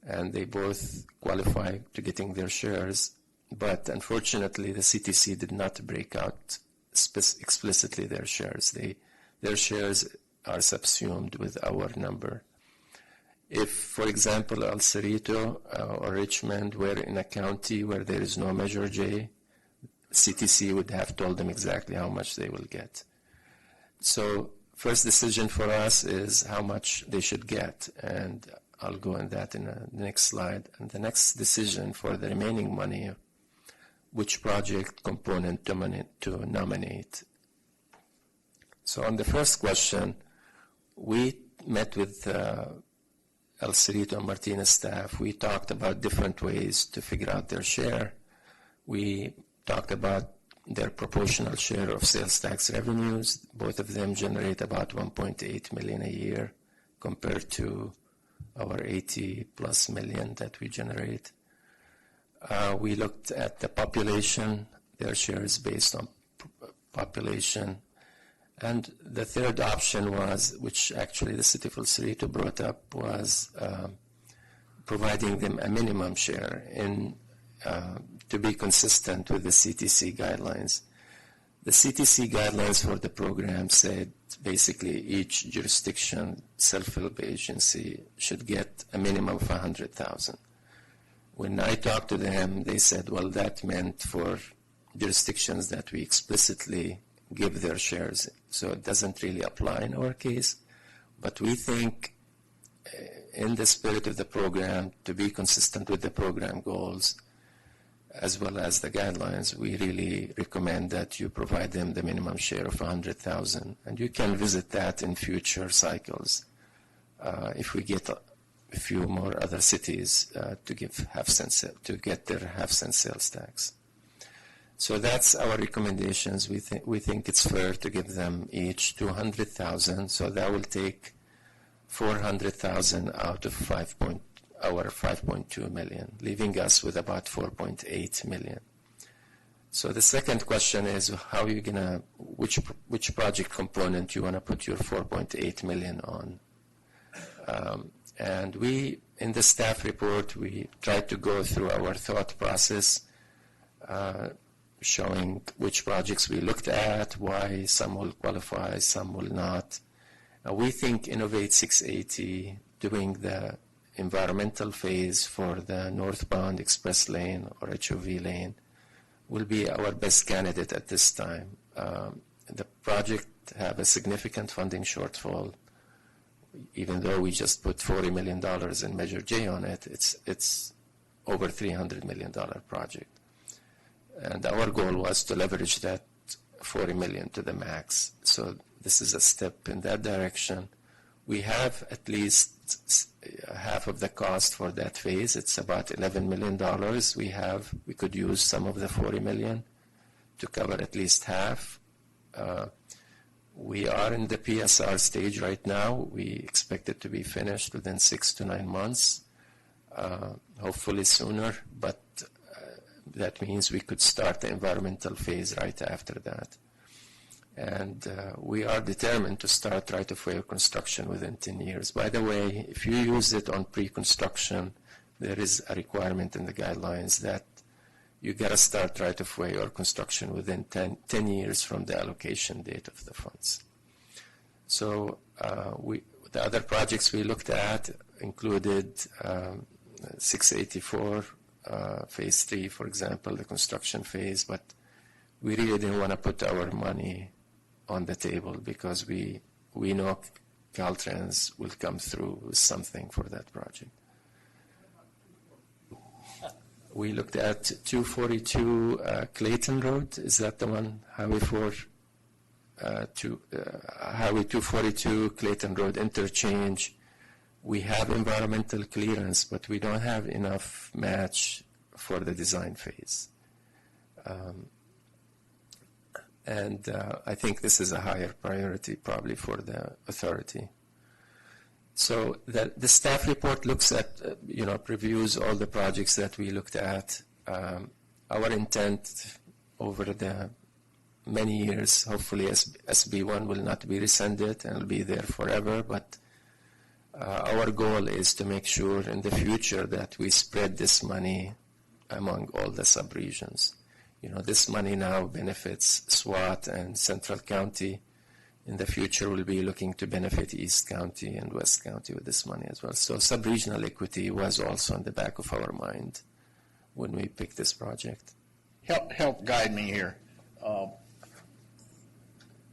and they both qualify to getting their shares. But unfortunately, the CTC did not break out explicitly their shares. Their shares are subsumed with our number. If, for example, El Cerrito or Richmond were in a county where there is no Measure J, CTC would have told them exactly how much they will get. So first decision for us is how much they should get, and I'll go in that in the next slide. And the next decision for the remaining money, which project component to nominate. So on the first question, we met with El Cerrito and Martinez staff. We talked about different ways to figure out their share. We talked about their proportional share of sales tax revenues. Both of them generate about $1.8 million a year compared to our $80+ million that we generate. We looked at the population. Their share is based on population. And the third option was, which actually the City of El Cerrito brought up, was providing them a minimum share to be consistent with the CTC guidelines. The CTC guidelines for the program said basically each jurisdiction, self-help agency, should get a minimum of $100,000. When I talked to them, they said, well, that meant for jurisdictions that we explicitly give their shares, so it doesn't really apply in our case. But we think in the spirit of the program, to be consistent with the program goals, as well as the guidelines, we really recommend that you provide them the minimum share of $100,000. And you can visit that in future cycles if we get a few more other cities to get their half-cent sales tax. So that's our recommendations. We think it's fair to give them each $200,000. So that will take $400,000 out of our $5.2 million, leaving us with about $4.8 million. So the second question is, how are you gonna, which project component you wanna put your $4.8 million on? And we, in the staff report, we tried to go through our thought process, showing which projects we looked at, why some will qualify, some will not. We think Innovate 680, doing the environmental phase for the northbound express lane or HOV lane, will be our best candidate at this time. The project have a significant funding shortfall. Even though we just put $40 million in Measure J on it, it's over $300 million project. And our goal was to leverage that $40 million to the max. So this is a step in that direction. We have at least half of the cost for that phase. It's about $11 million. We could use some of the $40 million to cover at least half. We are in the PSR stage right now. We expect it to be finished within 6 to 9 months, hopefully sooner, but that means we could start the environmental phase right after that. And we are determined to start right-of-way construction within 10 years. By the way, if you use it on pre-construction, there is a requirement in the guidelines that you got to start right-of-way or construction within 10 years from the allocation date of the funds. So the other projects we looked at included 684, phase 3, for example, the construction phase, but we really didn't want to put our money on the table because we know Caltrans will come through with something for that project. We looked at 242 Clayton Road. Is that the one? Highway 242 Clayton Road interchange. We have environmental clearance, but we don't have enough match for the design phase. And I think this is a higher priority probably for the authority. So the staff report looks at, reviews all the projects that we looked at. Our intent over the many years, hopefully SB1 will not be rescinded and will be there forever, but our goal is to make sure in the future that we spread this money among all the subregions. This money now benefits SWAT and Central County. In the future, we'll be looking to benefit East County and West County with this money as well. So sub-regional equity was also in the back of our mind when we picked this project. Help guide me here.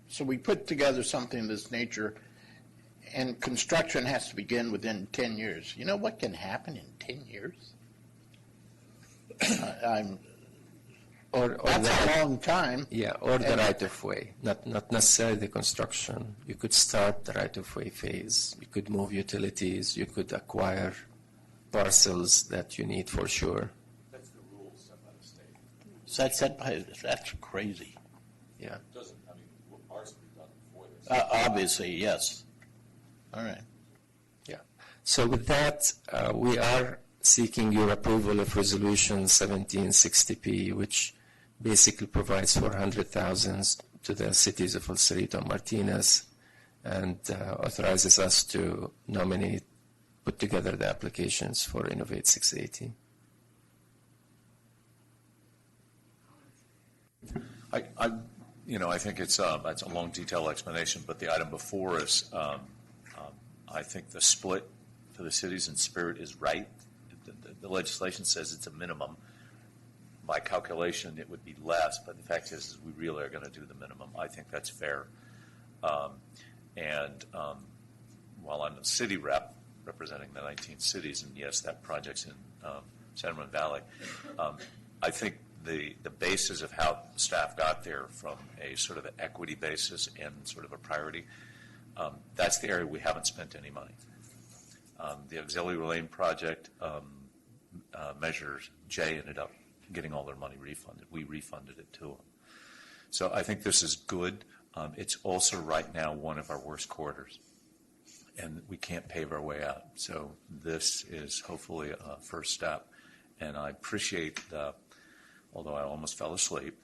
So we put together something of this nature, and construction has to begin within 10 years. You know what can happen in 10 years? That's a long time. Yeah, or the right-of-way, not necessarily the construction. You could start the right-of-way phase. You could move utilities. You could acquire parcels that you need for sure. That's the rules set by the state. That's set by, that's crazy. Yeah. Doesn't, I mean, ours will be done before this. Obviously, yes. All right. So with that, we are seeking your approval of Resolution 1760P, which basically provides $400,000 to the cities of El Cerrito and Martinez and authorizes us to nominate, put together the applications for Innovate 680. I think it's a long, detailed explanation, but the item before us, I think the split for the cities in spirit is right. The legislation says it's a minimum. By calculation, it would be less, but the fact is we really are going to do the minimum. I think that's fair. While I'm the city rep, representing the 19 cities, and yes, that project's in San Ramon Valley, I think the basis of how staff got there from a sort of an equity basis and sort of a priority, that's the area we haven't spent any money. The auxiliary lane project measures, J ended up getting all their money refunded. We refunded it to them. So I think this is good. It's also right now one of our worst quarters, and we can't pave our way out. So this is hopefully a first step, and I appreciate although I almost fell asleep,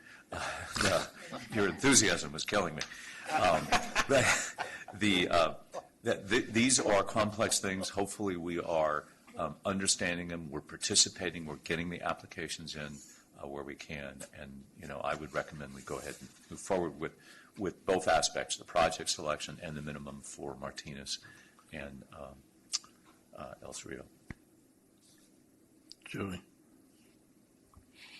your enthusiasm was killing me. These are complex things. Hopefully we are understanding them, we're participating, we're getting the applications in where we can, and I would recommend we go ahead and move forward with both aspects, the project selection and the minimum for Martinez and El Cerrito. Julie.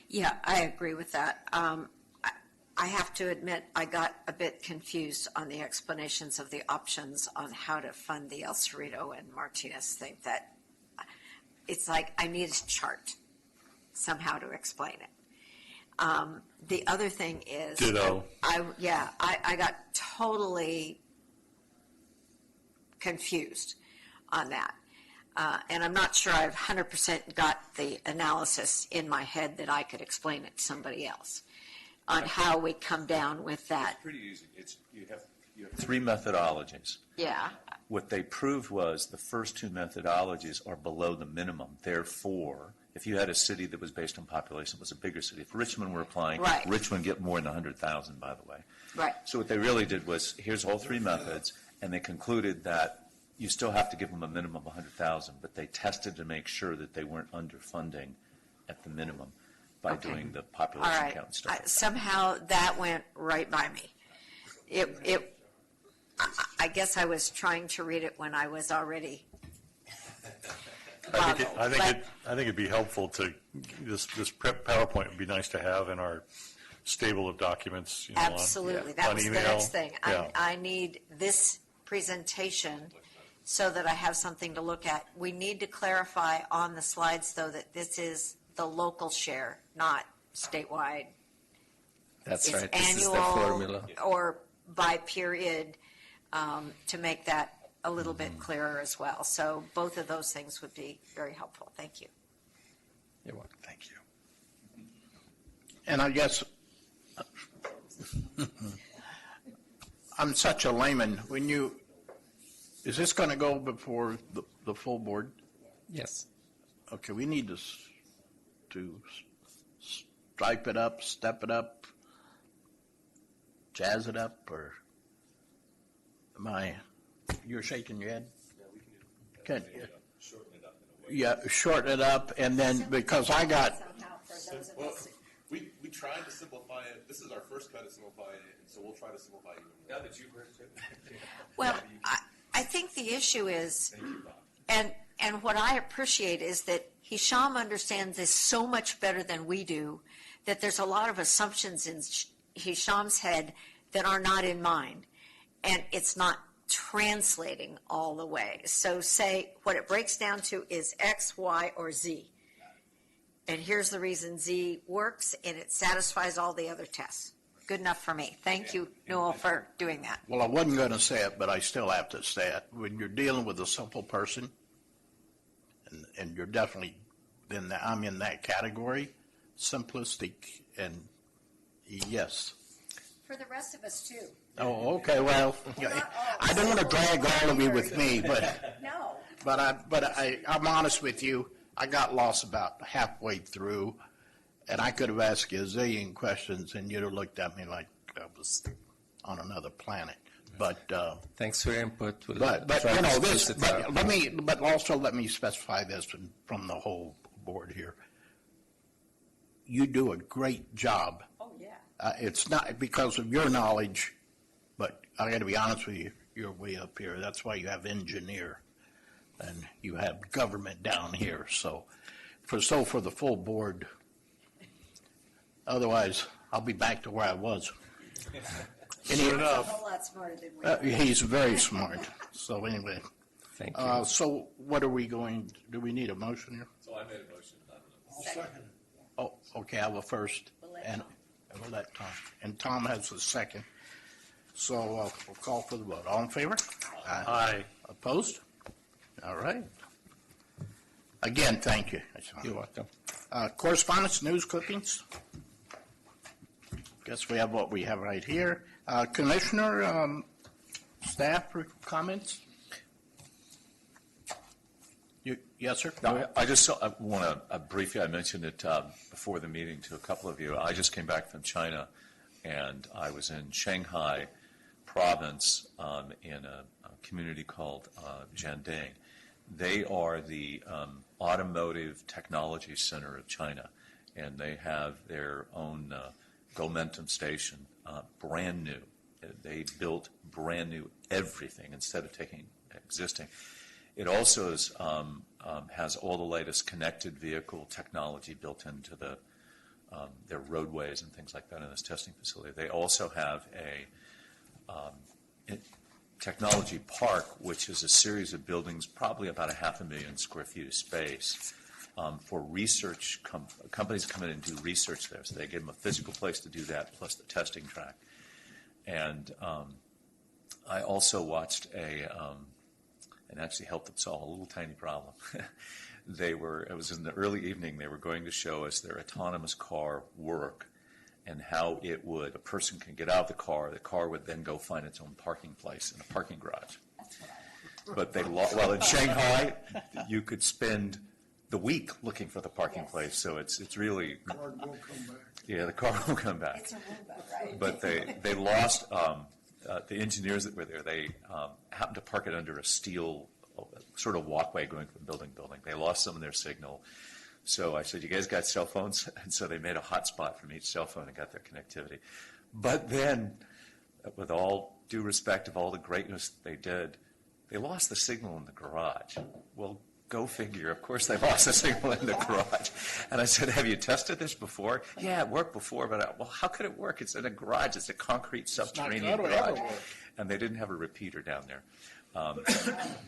Yeah, I agree with that. I have to admit, I got a bit confused on the explanations of the options on how to fund the El Cerrito and Martinez thing. That it's like I need a chart somehow to explain it. The other thing is, Ditto. I got totally confused on that. And I'm not sure I've 100% got the analysis in my head that I could explain it to somebody else on how we come down with that. It's pretty easy. You have three methodologies. Yeah. What they proved was the first two methodologies are below the minimum. Therefore, if you had a city that was based on population, it was a bigger city. If Richmond were applying, Right. Richmond get more than 100,000, by the way. Right. So what they really did was, here's all three methods, and they concluded that you still have to give them a minimum of 100,000, but they tested to make sure that they weren't underfunding at the minimum by doing the All population right. count and stuff like that. Somehow that went right by me. I guess I was trying to read it when I was already I boggled, think it'd be helpful to, this prep PowerPoint would be nice to have in our stable of documents. Absolutely. That on was the email. next thing. Yeah. I need this presentation so that I have something to look at. We need to clarify on the slides, though, that this is the local share, not statewide. That's It's right. This is the annual formula. or by period, to make that a little bit clearer as well. So both of those things would be very helpful. Thank you. You're welcome. Thank you. And I guess I'm such a layman. Is this going to go before the full board? Yes. Okay, we need to stripe it up, step it up, jazz it up, or you're shaking your head? Yeah, we can shorten it up. Yeah, shorten it up, and then, because I got, We tried to simplify it. This is our first cut of simplifying it, and so we'll try to simplify it even more. Now that you've heard it. Well, I think the issue is, and what I appreciate is that Hisham understands this so much better than we do, that there's a lot of assumptions in Hisham's head that are not in mine, and it's not translating all the way. So say what it breaks down to is X, Y, or Z. And here's the reason Z works, and it satisfies all the other tests. Good enough for me. Thank you, Newell, for doing that. well, I wasn't going to say it, but I still have to say it. When you're dealing with a simple person, and you're definitely, I'm in that category, simplistic And yes. For the rest of us, too. Oh, okay, well, I don't want to drag all of you with me, but, No. I'm honest with you. I got lost about halfway through, and I could have asked you a zillion questions, and you'd have looked at me like I was on another planet. But, Thanks for your input. We'll but try you to know, space it out. but also let me specify this from the whole board here. You do a great job. Oh, yeah. It's not because of your knowledge, but I got to be honest with you, you're way up here. That's why you have engineer, and you have government down here. So for the full board, otherwise I'll be back to where I was. He's a whole lot smarter than we are. He's very smart. So anyway, Thank you. so what are we going? Do we need a motion here? So I made a motion. Second. Oh, okay. I will first, We'll let and Tom. we'll let Tom. And Tom has a second. So we'll call for the vote. All in favor? Aye. Opposed? All right. Again, thank you. You're welcome. Correspondence, news, clippings. Guess we have what we have right here. Commissioner, staff comments? Yes, sir? No, I just want to briefly, I mentioned it before the meeting to a couple of you. I just came back from China, and I was in Shanghai province in a community called Jianding. They are the automotive technology center of China, and they have their own Gomentum station, brand new. They built brand new everything instead of taking existing. It also is, has all the latest connected vehicle technology built into their roadways and things like that in this testing facility. They also have a technology park, which is a series of buildings, probably about 500,000 square feet of space, for research. Companies come in and do research there. So they give them a physical place to do that, plus the testing track. And I also watched and actually helped them solve a little tiny problem. It was in the early evening, they were going to show us their autonomous car work and how a person can get out of the car would then go find its own parking place in a parking garage. But in Shanghai, you could spend the week looking for the parking place, so it's really... The car will come back. Yeah, the car will come back. It's a robot, right? But they lost, the engineers that were there, they happened to park it under a steel sort of walkway going from building to building. They lost some of their signal. So I said, you guys got cell phones? And so they made a hotspot from each cell phone and got their connectivity. But then, with all due respect of all the greatness they did, they lost the signal in the garage. Well, go figure. Of course they lost the signal in the garage. And I said, have you tested this before? Yeah, it worked before, but well, how could it work? It's in a garage. It's a concrete subterranean garage. And they didn't have a repeater down there.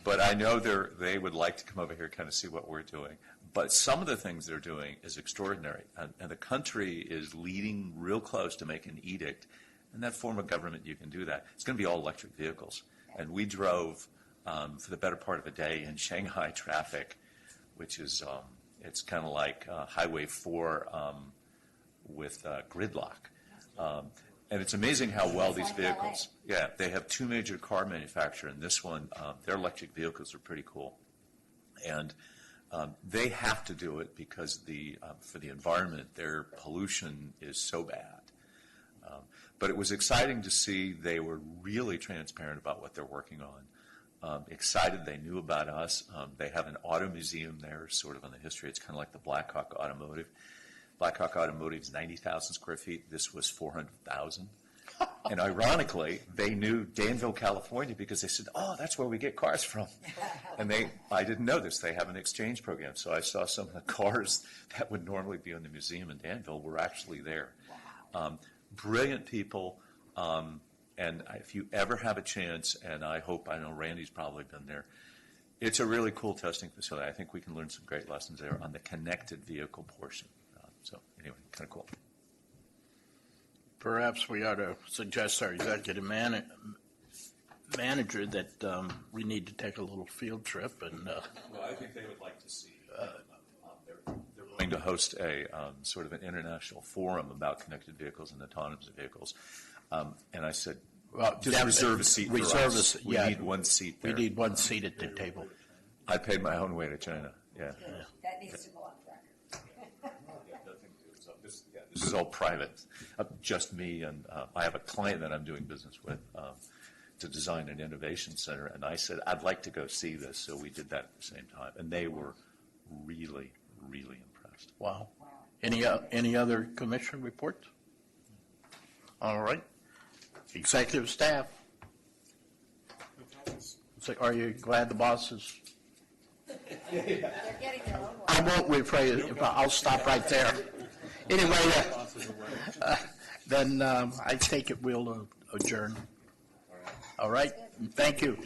But I know they would like to come over here and kind of see what we're doing. But some of the things they're doing is extraordinary. And the country is leading real close to make an edict. In that form of government, you can do that. It's going to be all electric vehicles. And we drove for the better part of a day in Shanghai traffic, which is, it's kind of like Highway 4 with gridlock. And it's amazing how well these vehicles, they have two major car manufacturers, and this one, their electric vehicles are pretty cool. And they have to do it because for the environment, their pollution is so bad. But it was exciting to see they were really transparent about what they're working on. Excited they knew about us. They have an auto museum there, sort of on the history. It's kind of like the Blackhawk Automotive. Blackhawk Automotive is 90,000 square feet. This was 400,000. And ironically, they knew Danville, California, because they said, oh, that's where we get cars from. And I didn't know this. They have an exchange program. So I saw some of the cars that would normally be in the museum in Danville were actually there. Brilliant people. And if you ever have a chance, and I know Randy's probably been there, it's a really cool testing facility. I think we can learn some great lessons there on the connected vehicle portion. So anyway, kind of cool. Perhaps we ought to suggest our executive manager that we need to take a little field trip and. Well, I think they would like to see their going to host a sort of an international forum about connected vehicles and autonomous vehicles. And I said, Well, just reserve a seat for reserve us. a- We yeah. need one seat We there. need one seat at the table. I paid my own way to China, yeah. That needs to go on record. This is all private, just me, and I have a client that I'm doing business with to design an innovation center, and I said, I'd like to go see this, so we did that at the same time, and they were really, really impressed. Wow. Any other commission reports? All right. Executive staff. So are you glad the boss is? They're getting their own way. I won't rephrase, I'll stop right there. Anyway, then I take it we'll adjourn. All right, thank you.